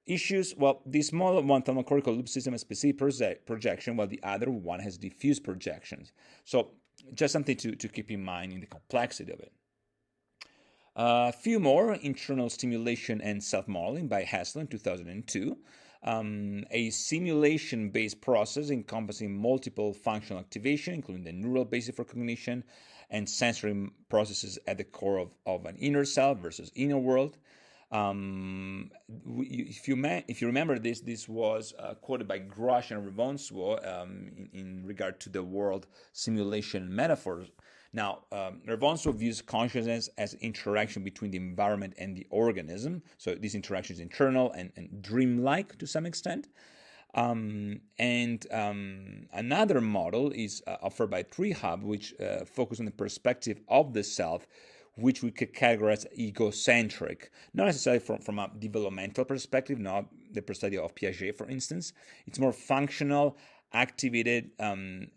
Issues, well, this model one thalamocortical loop system has specific projection, while the other one has diffuse projections. So just something to keep in mind in the complexity of it. A few more: internal stimulation and self-modeling by Hessler in 2002. A simulation-based process encompassing multiple functional activation, including the neural basis for cognition and sensory processes at the core of an inner self versus inner world. If you remember this was quoted by Grosh and Revonswo in regard to the world simulation metaphors. Now, Revonswo views consciousness as interaction between the environment and the organism. So this interaction is internal and dreamlike to some extent. Another model is offered by Treehub, which focuses on the perspective of the self, which we could categorize as egocentric, not necessarily from a developmental perspective, not the perspective of Piaget, for instance. It's more functional, activated, and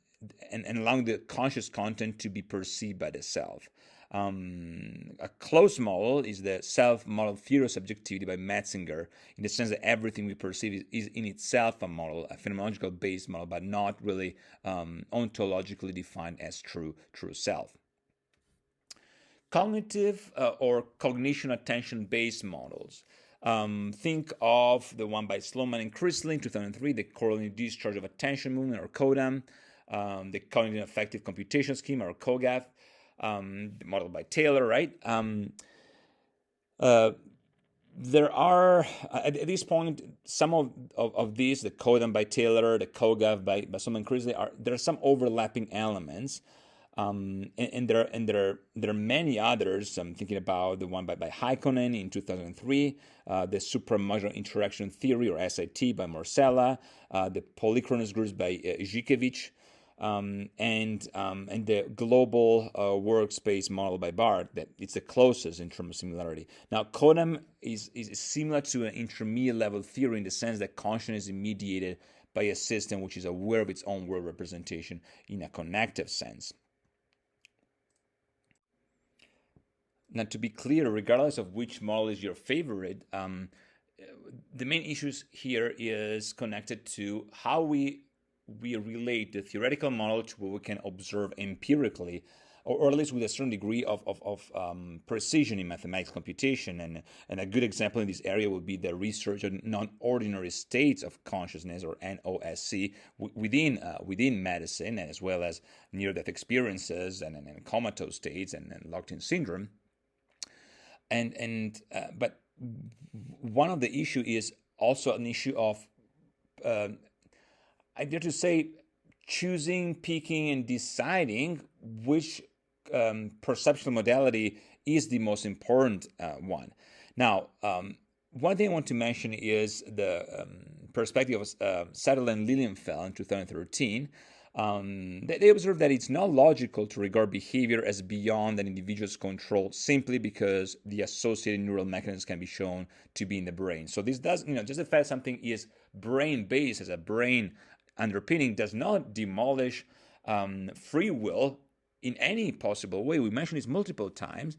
allowing the conscious content to be perceived by the self. A close model is the self-model theory of subjectivity by Metzinger, in the sense that everything we perceive is in itself a model, a phenomenological-based model, but not really ontologically defined as true self. Cognitive or cognition attention-based models. Think of the one by Sloman and Chrisley in 2003, the correlative discharge of attention movement, or CODAM, the cognitive affective computation schema, or COGAF, modeled by Taylor, right? There are, at this point, some of these, the CODAM by Taylor, the COGAF by Sloman and Chrisley, there are some overlapping elements. And there are many others. I'm thinking about the one by Heikkinen in 2003, the supramodular interaction theory, or SIT, by Morsella, the polychronous groups by Zhikevich, and the global workspace model by Barth. That it's the closest in terms of similarity. Now, CODAM is similar to an intermediate level theory in the sense that consciousness is mediated by a system which is aware of its own world representation in a connective sense. Now, to be clear, regardless of which model is your favorite, the main issues here is connected to how we relate the theoretical model to what we can observe empirically, or at least with a certain degree of precision in mathematics computation. And a good example in this area would be the research on non-ordinary states of consciousness, or NOSC, within medicine, as well as near-death experiences and comatose states and locked-in syndrome. But one of the issue is also an issue of, I dare to say, choosing, picking, and deciding which perceptual modality is the most important one. Now, one thing I want to mention is the perspective of Settle and Lilienfeld in 2013. They observed that it's not logical to regard behavior as beyond an individual's control simply because the associated neural mechanisms can be shown to be in the brain. So this does, just the fact something is brain-based as a brain underpinning does not demolish free will in any possible way. We mentioned this multiple times.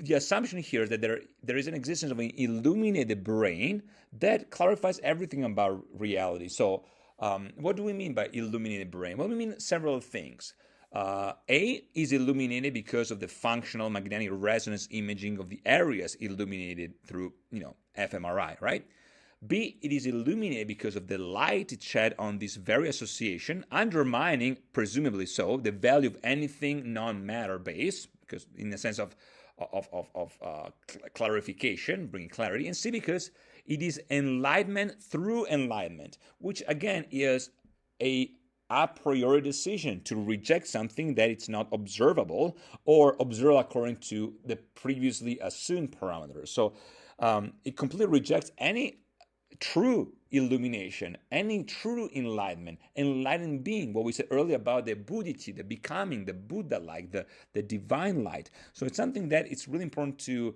The assumption here is that there is an existence of an illuminated brain that clarifies everything about reality. So what do we mean by illuminated brain? Well, we mean several things. A is illuminated because of the functional magnetic resonance imaging of the areas illuminated through, fMRI, right? B, it is illuminated because of the light it shed on this very association, undermining, presumably so, the value of anything non-matter based, because in the sense of clarification, bringing clarity. And C, because it is enlightenment through enlightenment, which again is a priori decision to reject something that it's not observable or observe according to the previously assumed parameters. So it completely rejects any true illumination, any true enlightenment, enlightened being, what we said earlier about the buditi, the becoming, the Buddha-like, the divine light. So it's something that it's really important to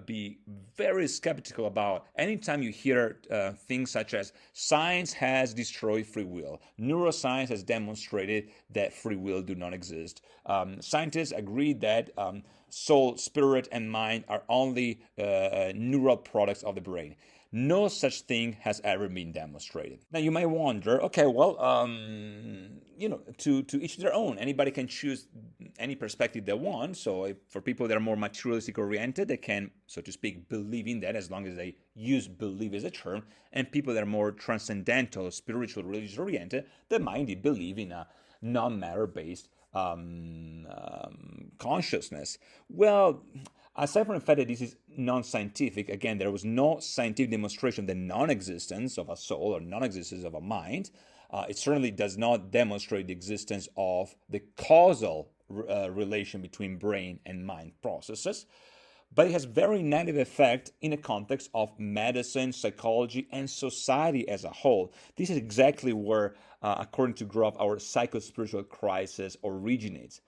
be very skeptical about. Anytime you hear things such as science has destroyed free will, neuroscience has demonstrated that free will do not exist, scientists agree that soul, spirit, and mind are only neural products of the brain. No such thing has ever been demonstrated. Now you might wonder, okay, well, to each their own. Anybody can choose any perspective they want. So for people that are more materialistic oriented, they can, so to speak, believe in that, as long as they use believe as a term. And people that are more transcendental, spiritual, religious oriented, they might indeed believe in a non-matter based consciousness. Well, aside from the fact that this is non-scientific, again, there was no scientific demonstration of the non-existence of a soul or non-existence of a mind. It certainly does not demonstrate the existence of the causal relation between brain and mind processes, but it has very negative effect in the context of medicine, psychology, and society as a whole. This is exactly where, according to Groff, our psycho-spiritual crisis originates.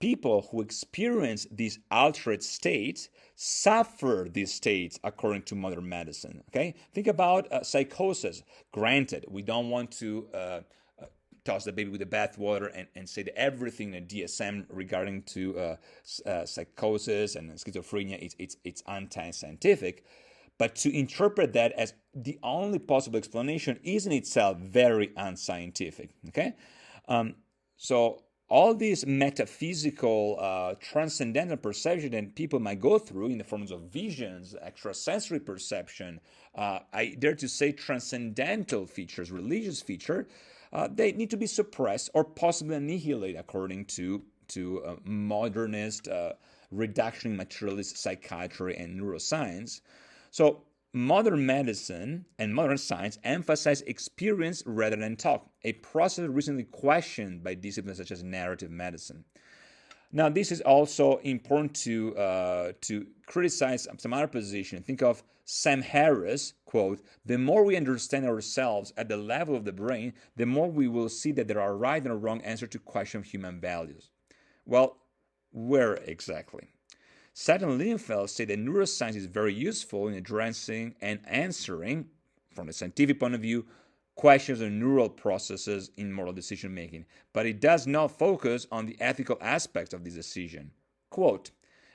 People who experience these altered states suffer these states, according to modern medicine. Okay, think about psychosis. Granted, we don't want to toss the baby with the bathwater and say that everything in DSM regarding to psychosis and schizophrenia it's anti-scientific. But to interpret that as the only possible explanation is in itself very unscientific. Okay, so all these metaphysical, transcendental perception that people might go through in the forms of visions, extrasensory perception, I dare to say transcendental features, religious features, they need to be suppressed or possibly annihilated according to modernist, reductionist, materialist psychiatry and neuroscience. So modern medicine and modern science emphasize experience rather than talk, a process recently questioned by disciplines such as narrative medicine. Now, this is also important to criticize some other position. Think of Sam Harris, quote, "The more we understand ourselves at the level of the brain, the more we will see that there are right and wrong answers to question of human values." Well, where exactly? Saturn Lilienfeld said that neuroscience is very useful in addressing and answering, from a scientific point of view, questions of neural processes in moral decision making, but it does not focus on the ethical aspects of this decision. Quote,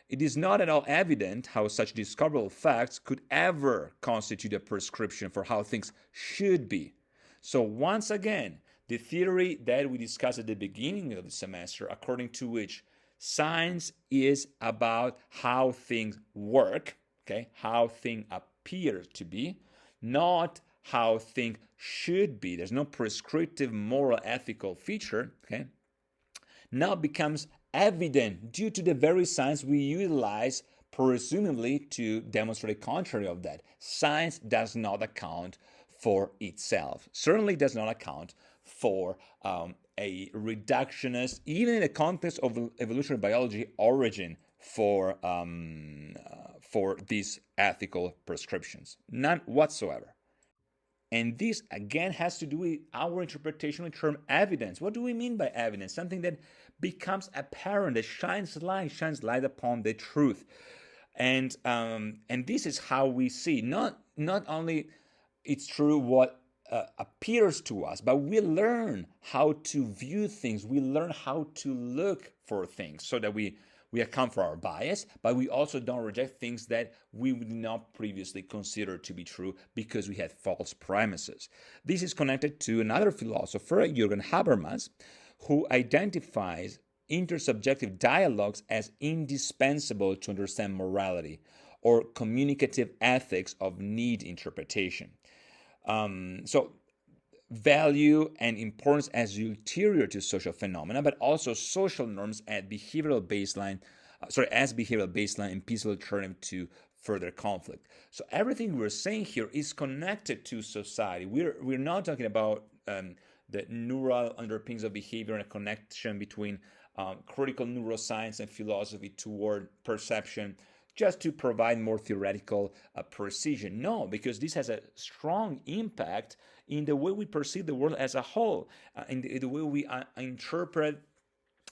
"It is not at all evident how such discoverable facts could ever constitute a prescription for how things should be." So once again, the theory that we discussed at the beginning of the semester, according to which science is about how things work, okay, how things appear to be, not how things should be. There's no prescriptive moral ethical feature, okay, now becomes evident due to the very science we utilize presumably to demonstrate the contrary of that. Science does not account for itself, certainly does not account for a reductionist, even in the context of evolutionary biology, origin for these ethical prescriptions. None whatsoever. And this, again, has to do with our interpretation of the term evidence. What do we mean by evidence? Something that becomes apparent, that shines light upon the truth. And this is how we see, not only it's true what appears to us, but we learn how to view things. We learn how to look for things so that we account for our bias, but we also don't reject things that we would not previously consider to be true because we had false premises. This is connected to another philosopher, Jürgen Habermas, who identifies intersubjective dialogues as indispensable to understand morality or communicative ethics of need interpretation. So value and importance as ulterior to social phenomena, but also social norms as behavioral baseline and peaceful alternative to further conflict. So everything we're saying here is connected to society. We're not talking about the neural underpinnings of behavior and a connection between critical neuroscience and philosophy toward perception, just to provide more theoretical precision. No, because this has a strong impact in the way we perceive the world as a whole, in the way we interpret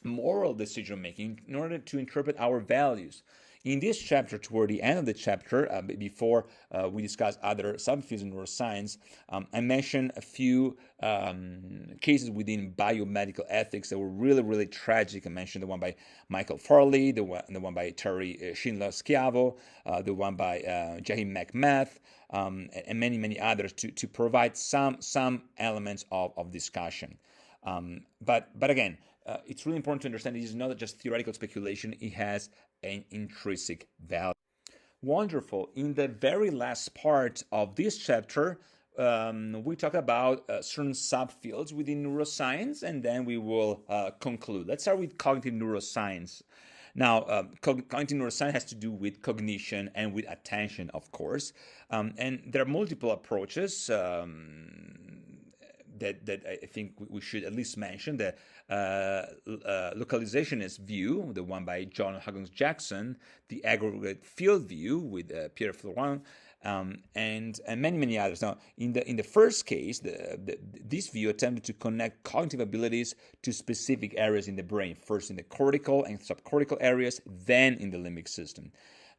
moral decision making in order to interpret our values. In this chapter, toward the end of the chapter, before we discuss other subfields in neuroscience, I mentioned a few cases within biomedical ethics that were really, really tragic. I mentioned the one by Michael Farley, the one by Terry Schindler-Schiavo, the one by Jahim McMath, and many, many others to provide some elements of discussion. But again, it's really important to understand this is not just theoretical speculation, it has an intrinsic value. Wonderful. In the very last part of this chapter, we talk about certain subfields within neuroscience, and then we will conclude. Let's start with cognitive neuroscience. Now, cognitive neuroscience has to do with cognition and with attention, of course. And there are multiple approaches that I think we should at least mention. The localizationist view, the one by John Huggins Jackson, the aggregate field view with Pierre Florent, and many, many others. Now, in the first case, this view attempted to connect cognitive abilities to specific areas in the brain, first in the cortical and subcortical areas, then in the limbic system.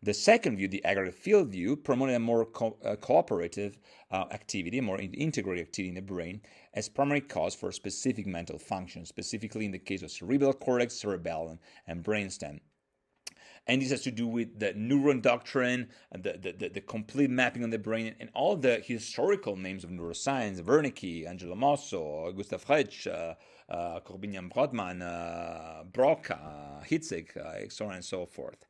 The second view, the aggregate field view, promoted a more cooperative activity, a more integrated activity in the brain as primary cause for specific mental functions, specifically in the case of cerebral cortex, cerebellum, and brainstem. And this has to do with the neuron doctrine, the complete mapping on the brain, and all the historical names of neuroscience: Wernicke, Angelo Mosso, Gustav Reich, Corbinian-Brodmann, Broca, Hitzig, so on and so forth.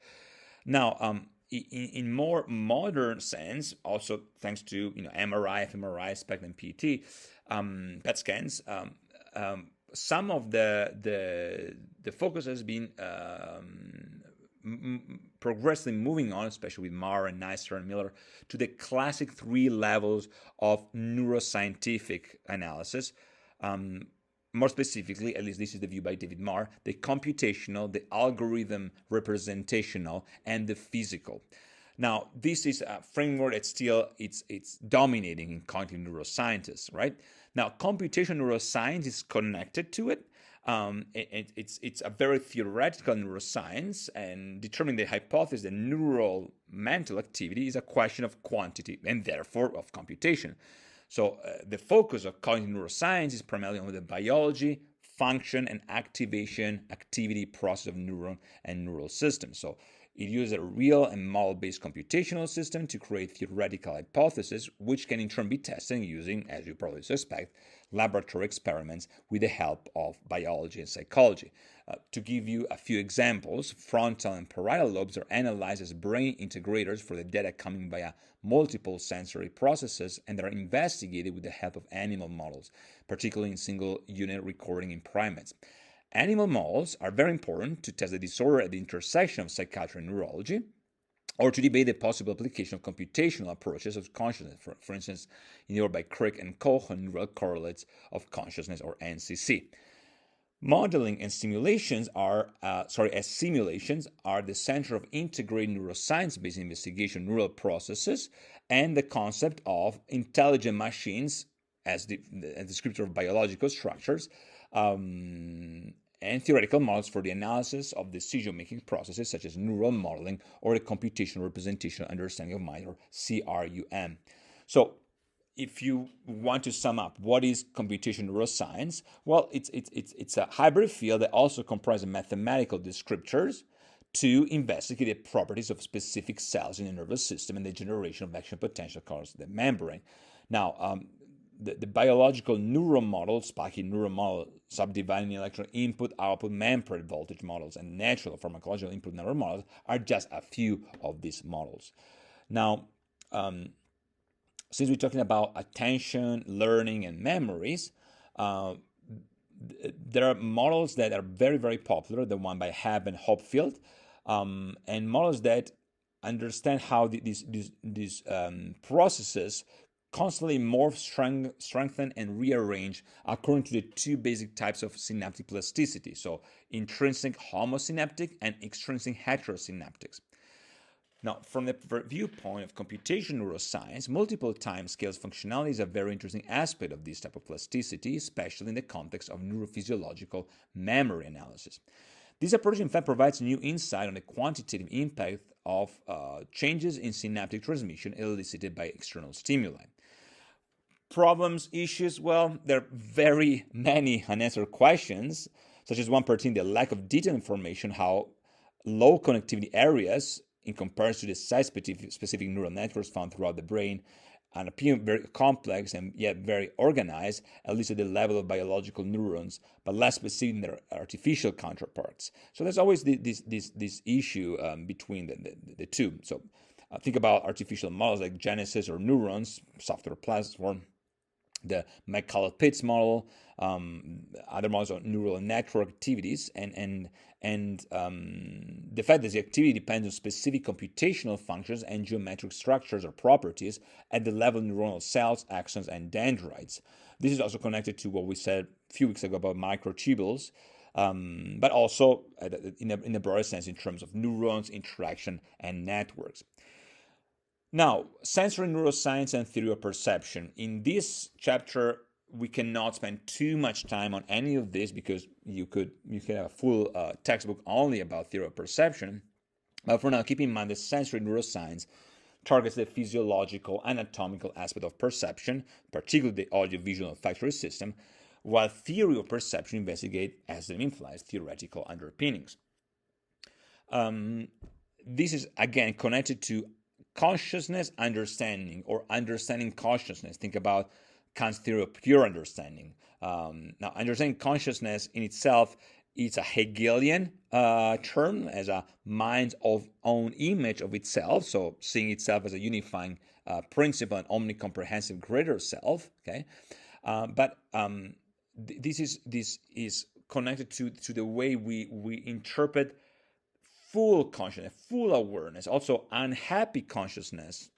Now, in more modern sense, also thanks to MRI, fMRI, SPECT, and PET, PET scans, some of the focus has been progressively moving on, especially with Marr and Neisser and Miller, to the classic 3 levels of neuroscientific analysis. More specifically, at least this is the view by David Marr, the computational, the algorithm representational, and the physical. Now, this is a framework that still it's dominating in cognitive neuroscientists, right? Now, computational neuroscience is connected to it. It's a very theoretical neuroscience, and determining the hypothesis that neural mental activity is a question of quantity and therefore of computation. So the focus of cognitive neuroscience is primarily on the biology, function, and activity process of neuron and neural systems. So it uses a real and model-based computational system to create theoretical hypotheses, which can in turn be tested using, as you probably suspect, laboratory experiments with the help of biology and psychology. To give you a few examples, frontal and parietal lobes are analyzed as brain integrators for the data coming via multiple sensory processes, and they are investigated with the help of animal models, particularly in single unit recording in primates. Animal models are very important to test the disorder at the intersection of psychiatry and neurology, or to debate the possible application of computational approaches of consciousness, for instance, in the work by Crick and Koch on neural correlates of consciousness, or NCC. Modeling and simulations as simulations are the center of integrated neuroscience-based investigation of neural processes and the concept of intelligent machines as the descriptor of biological structures, and theoretical models for the analysis of decision-making processes such as neural modeling or the computational representational understanding of mind, or CRUM. So, if you want to sum up what is computational neuroscience, well, it's a hybrid field that also comprises mathematical descriptors to investigate the properties of specific cells in the nervous system and the generation of action potential across the membrane. Now, the biological neural models, Spaky neural model, subdividing electron input-output membrane voltage models, and natural pharmacological input neural models are just a few of these models. Now, since we're talking about attention, learning, and memories, there are models that are very, very popular, the one by Hebb and Hopfield, and models that understand how these processes constantly morph, strengthen, and rearrange according to the 2 basic types of synaptic plasticity, so intrinsic homosynaptic and extrinsic heterosynaptics. Now, from the viewpoint of computational neuroscience, multiple timescales functionality is a very interesting aspect of this type of plasticity, especially in the context of neurophysiological memory analysis. This approach, in fact, provides new insight on the quantitative impact of changes in synaptic transmission elicited by external stimuli. Problems, issues, well, there are very many unanswered questions, such as one pertaining to the lack of detailed information how low connectivity areas, in comparison to the site-specific neural networks found throughout the brain, and appear very complex and yet very organized, at least at the level of biological neurons, but less specific than their artificial counterparts. So there's always this issue between the two. So think about artificial models like Genesis or Neurons, software platform, the McCullough-Pitts model, other models of neural network activities, and the fact that the activity depends on specific computational functions and geometric structures or properties at the level of neuronal cells, axons, and dendrites. This is also connected to what we said a few weeks ago about microtubules, but also in a broader sense in terms of neurons, interaction, and networks. Now, sensory neuroscience and theory of perception. In this chapter, we cannot spend too much time on any of this because you could have a full textbook only about theory of perception. But for now, keep in mind that sensory neuroscience targets the physiological, anatomical aspect of perception, particularly the audio-visual olfactory system, while theory of perception investigates, as the name implies, theoretical underpinnings. This is, again, connected to consciousness understanding or understanding consciousness. Think about Kant's theory of pure understanding. Now, understanding consciousness in itself is a Hegelian term, as a mind's own image of itself, so seeing itself as a unifying principle, an omnicomprehensive greater self. Okay, but this is connected to the way we interpret full consciousness, full awareness, also unhappy consciousness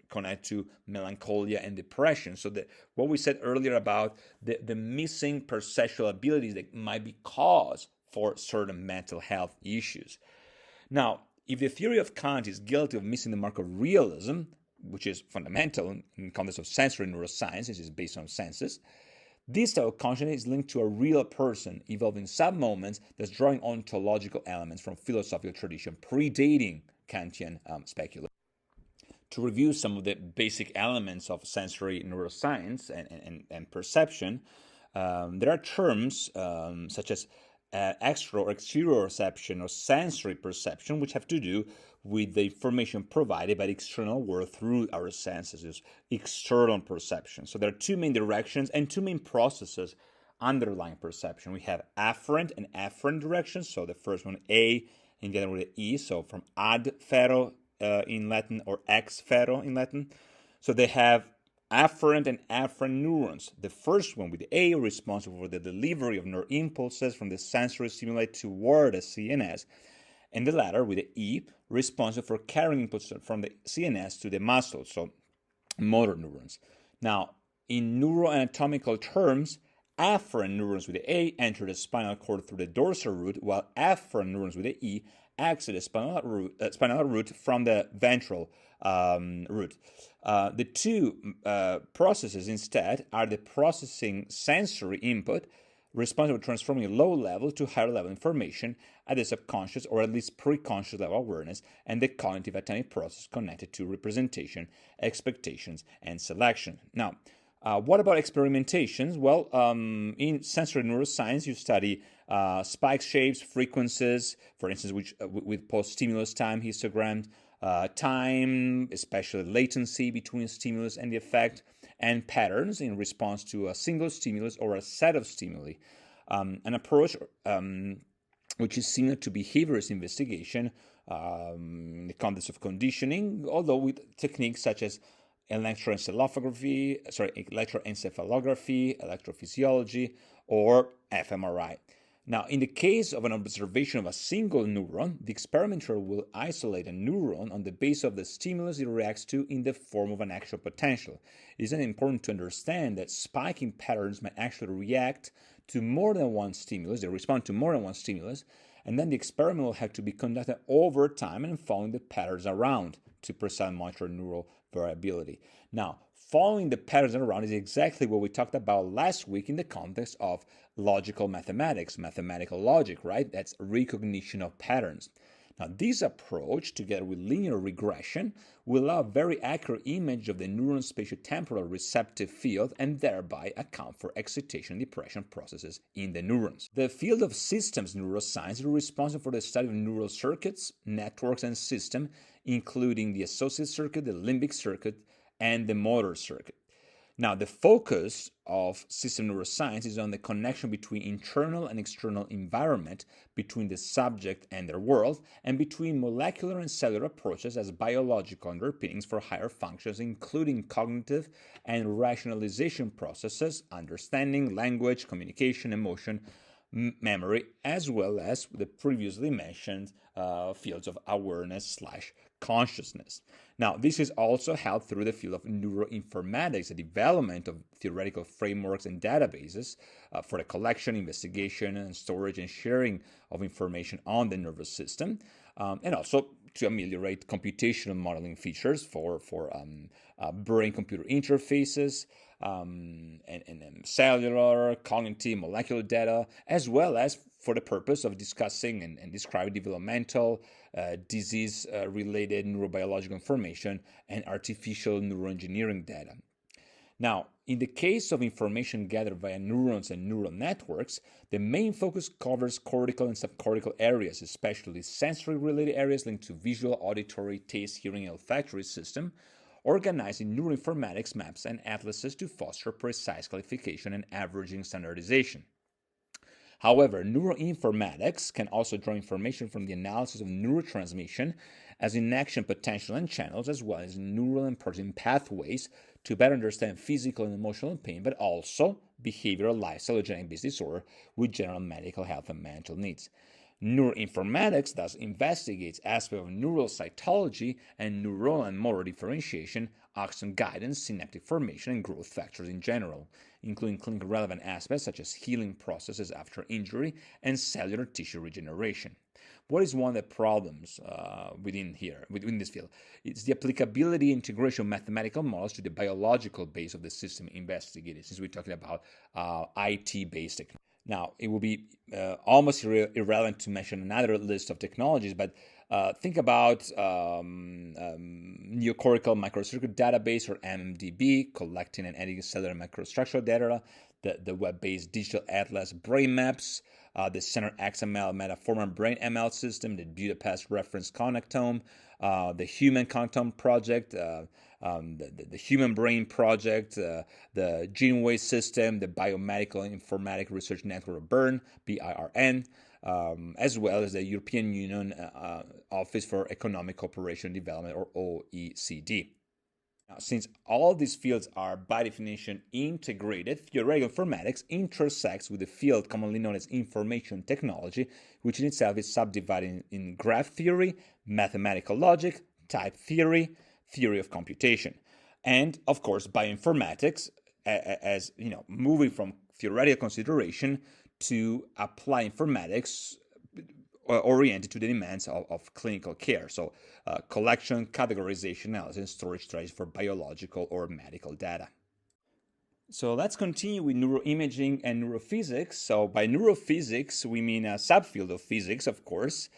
connected to melancholia and depression. So what we said earlier about the missing perceptual abilities that might be cause for certain mental health issues. Now, if the theory of Kant is guilty of missing the mark of realism, which is fundamental in the context of sensory neuroscience, this is based on senses, this type of consciousness is linked to a real person evolving sub-moments that's drawing ontological elements from philosophical tradition predating Kantian speculation. To review some of the basic elements of sensory neuroscience and perception, there are terms such as extra or exterior reception or sensory perception, which have to do with the information provided by the external world through our senses, external perception. So there are two main directions and two main processes underlying perception. We have afferent and afferent directions. So the first one, A, and the other with the E. So from ad ferro in Latin or ex ferro in Latin. So they have afferent and afferent neurons. The first one with the A responsible for the delivery of nerve impulses from the sensory stimuli toward the CNS, and the latter with the E responsible for carrying inputs from the CNS to the muscles, so motor neurons. Now, in neuroanatomical terms, afferent neurons with the A enter the spinal cord through the dorsal root, while afferent neurons with the E exit the spinal root from the ventral root. The two processes instead are the processing sensory input, responsible for transforming low level to higher level information at the subconscious or at least pre-conscious level awareness, and the cognitive atomic process connected to representation, expectations, and selection. Now, what about experimentations? Well, in sensory neuroscience, you study spike shapes, frequencies, for instance, with post-stimulus time histograms, time, especially latency between stimulus and the effect, and patterns in response to a single stimulus or a set of stimuli. An approach which is similar to behaviorist investigation in the context of conditioning, although with techniques such as electroencephalography, electrophysiology, or fMRI. Now, in the case of an observation of a single neuron, the experimenter will isolate a neuron on the basis of the stimulus it reacts to in the form of an actual potential. It is then important to understand that spiking patterns may actually react to more than one stimulus, they respond to more than one stimulus, And then the experiment will have to be conducted over time and following the patterns around to precisely monitor neural variability. Now, following the patterns around is exactly what we talked about last week in the context of logical mathematics, mathematical logic, right? That's recognition of patterns. Now, this approach, together with linear regression, will allow a very accurate image of the neuron spatiotemporal receptive field and thereby account for excitation and depression processes in the neurons. The field of systems neuroscience is responsible for the study of neural circuits, networks, and systems, including the associative circuit, the limbic circuit, and the motor circuit. Now, the focus of system neuroscience is on the connection between internal and external environment, between the subject and their world, and between molecular and cellular approaches as biological underpinnings for higher functions, including cognitive and rationalization processes, understanding, language, communication, emotion, memory, as well as the previously mentioned fields of awareness/consciousness. Now, this is also held through the field of neuroinformatics, the development of theoretical frameworks and databases for the collection, investigation, and storage and sharing of information on the nervous system, and also to ameliorate computational modeling features for brain-computer interfaces, and cellular, cognitive, molecular data, as well as for the purpose of discussing and describing developmental, disease-related neurobiological information and artificial neuroengineering data. Now, in the case of information gathered via neurons and neural networks, the main focus covers cortical and subcortical areas, especially sensory-related areas linked to visual, auditory, taste, hearing, and olfactory system, organizing neuroinformatics maps and atlases to foster precise classification and averaging standardization. However, neuroinformatics can also draw information from the analysis of neurotransmission as in action potential and channels, as well as neural and protein pathways to better understand physical and emotional pain, but also behavioral, lifestyle, or genetic-based disorder with general medical health and mental needs. Neuroinformatics thus investigates aspects of neural cytology and neuronal and motor differentiation, axon guidance, synaptic formation, and growth factors in general, including clinically relevant aspects such as healing processes after injury and cellular tissue regeneration. What is one of the problems within this field? It's the applicability and integration of mathematical models to the biological base of the system investigated, since we're talking about IT-based technology. Now, it will be almost irrelevant to mention another list of technologies, but think about neocortical microcircuit database, or MMDB, collecting and editing cellular microstructural data, the web-based digital atlas brain maps, the Center XML metaformer brain ML system, the Budapest reference connectome, the Human Connectome project, the Human Brain Project, the GeneWave system, the Biomedical Informatic Research Network of Bern, BIRN, as well as the European Union Office for Economic Cooperation and Development, or OECD. Now, since all these fields are by definition integrated, theoretical informatics intersects with the field commonly known as information technology, which in itself is subdivided in graph theory, mathematical logic, type theory, theory of computation, and of course bioinformatics, as you know, moving from theoretical consideration to apply informatics oriented to the demands of clinical care. So collection, categorization, analysis, and storage strategies for biological or medical data. So let's continue with neuroimaging and neurophysics. So by neurophysics, we mean a subfield of physics, of course,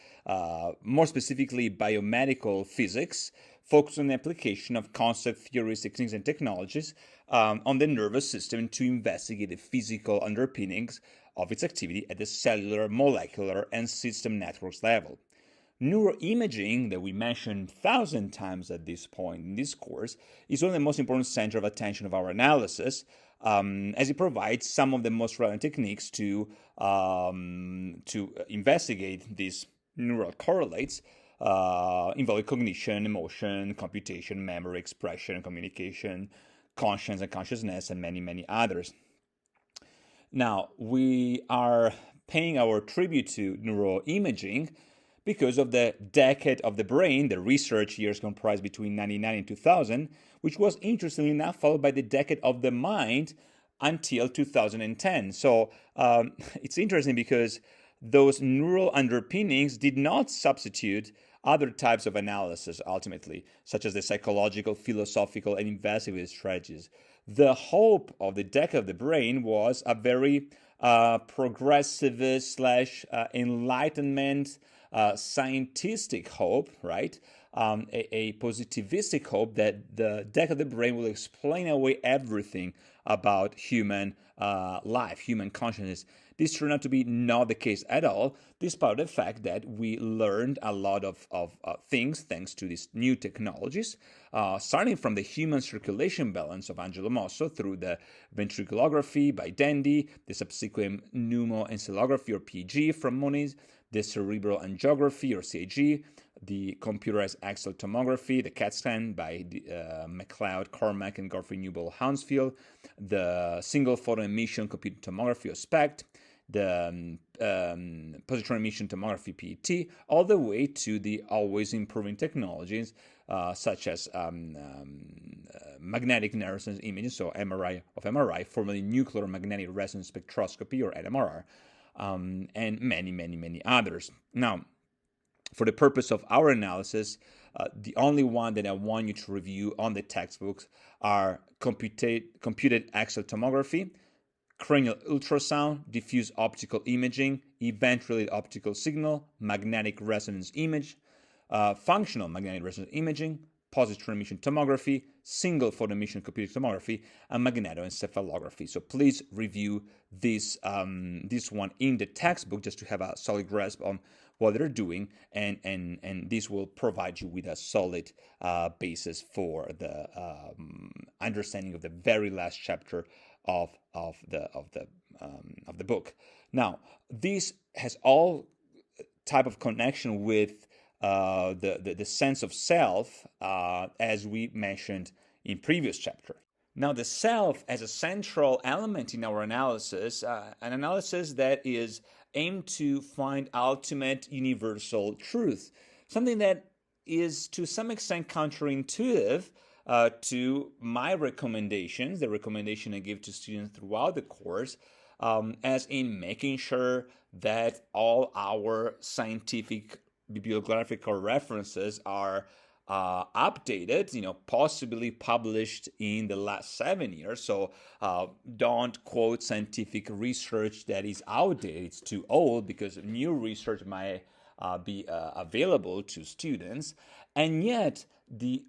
more specifically biomedical physics, focused on the application of concept theories, techniques, and technologies on the nervous system to investigate the physical underpinnings of its activity at the cellular, molecular, and system networks level. Neuroimaging, that we mentioned 1,000 times at this point in this course, is one of the most important centers of attention of our analysis, as it provides some of the most relevant techniques to investigate these neural correlates involving cognition, emotion, computation, memory, expression, communication, conscience and consciousness, and many, many others. Now, we are paying our tribute to neuroimaging because of the decade of the brain, the research years comprised between 1999 and 2000, which was interestingly enough followed by the decade of the mind until 2010. So it's interesting because those neural underpinnings did not substitute other types of analysis ultimately, such as the psychological, philosophical, and investigative strategies. The hope of the decade of the brain was a very progressivist / enlightenment scientific hope, right? A positivistic hope that the deck of the brain will explain away everything about human life, human consciousness. This turned out to be not the case at all, despite the fact that we learned a lot of things thanks to these new technologies, starting from the human circulation balance of Angelo Mosso through the ventriculography by Dandy, the subsequent pneumoencephalography or PEG from Moniz, the cerebral angiography or CAG, the computerized axial tomography, the CAT scan by McLeod, Cormack, and Godfrey-Newbold-Hounsfield, the single photon emission computed tomography or SPECT, the positron emission tomography PET, all the way to the always improving technologies such as magnetic neuroscience imaging, so MRI, formerly nuclear magnetic resonance spectroscopy or NMR, and many others. Now, for the purpose of our analysis, the only one that I want you to review on the textbooks are computed axial tomography, cranial ultrasound, diffuse optical imaging, event-related optical signal, magnetic resonance image, functional magnetic resonance imaging, positron emission tomography, single photon emission computed tomography, and magnetoencephalography. So please review this one in the textbook just to have a solid grasp on what they're doing, and this will provide you with a solid basis for the understanding of the very last chapter of the book. Now, this has all type of connection with the sense of self, as we mentioned in previous chapter. Now, the self as a central element in our analysis, an analysis that is aimed to find ultimate universal truth, something that is to some extent counterintuitive to my recommendations, the recommendation I give to students throughout the course, as in making sure that all our scientific bibliographical references are updated, possibly published in the last 7 years. So don't quote scientific research that is outdated, it's too old, because new research might be available to students. And yet, the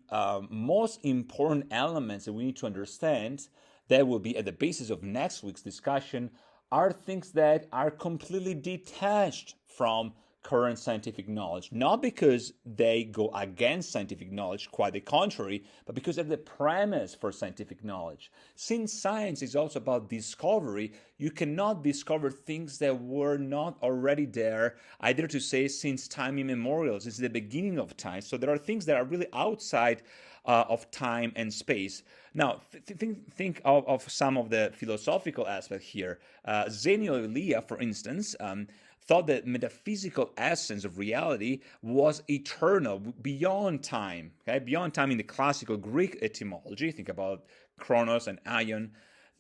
most important elements that we need to understand that will be at the basis of next week's discussion are things that are completely detached from current scientific knowledge, not because they go against scientific knowledge, quite the contrary, but because they're the premise for scientific knowledge. Since science is also about discovery, you cannot discover things that were not already there, either to say since time immemorial, since the beginning of time. So there are things that are really outside of time and space. Now, think of some of the philosophical aspects here. Zeno Elia, for instance, thought that metaphysical essence of reality was eternal, beyond time, beyond time in the classical Greek etymology. Think about chronos and aion.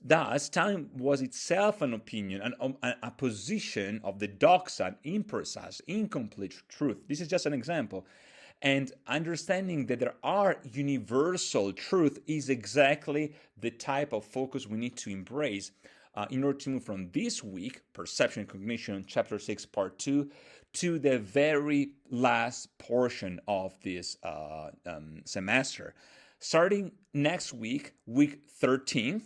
Thus, time was itself an opinion, a position of the doxa, an imprecise, incomplete truth. This is just an example. And understanding that there are universal truth is exactly the type of focus we need to embrace in order to move from this week, Perception and Cognition, Chapter 6, Part 2, to the very last portion of this semester. Starting next week, week 13th,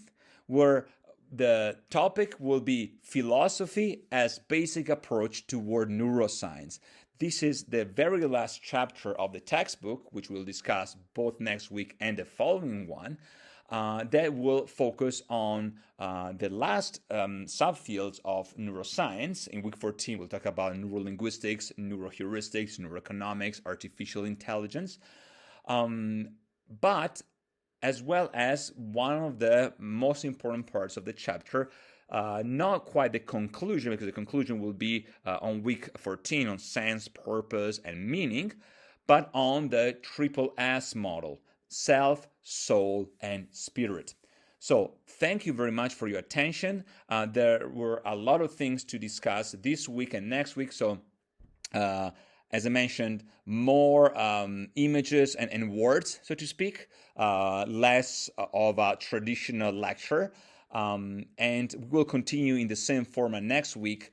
where the topic will be philosophy as basic approach toward neuroscience. This is the very last chapter of the textbook, which we'll discuss both next week and the following one, that will focus on the last subfields of neuroscience. In week 14, we'll talk about neurolinguistics, neuroheuristics, neuroeconomics, artificial intelligence. But as well as one of the most important parts of the chapter, not quite the conclusion, because the conclusion will be on week 14 on sense, purpose, and meaning, but on the triple S model: self, soul, and spirit. So thank you very much for your attention. There were a lot of things to discuss this week and next week. So as I mentioned, more images and words, so to speak, less of a traditional lecture. And we'll continue in the same format next week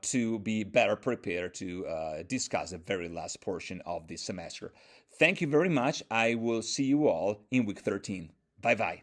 to be better prepared to discuss the very last portion of this semester. Thank you very much. I will see you all in week 13. Bye-bye.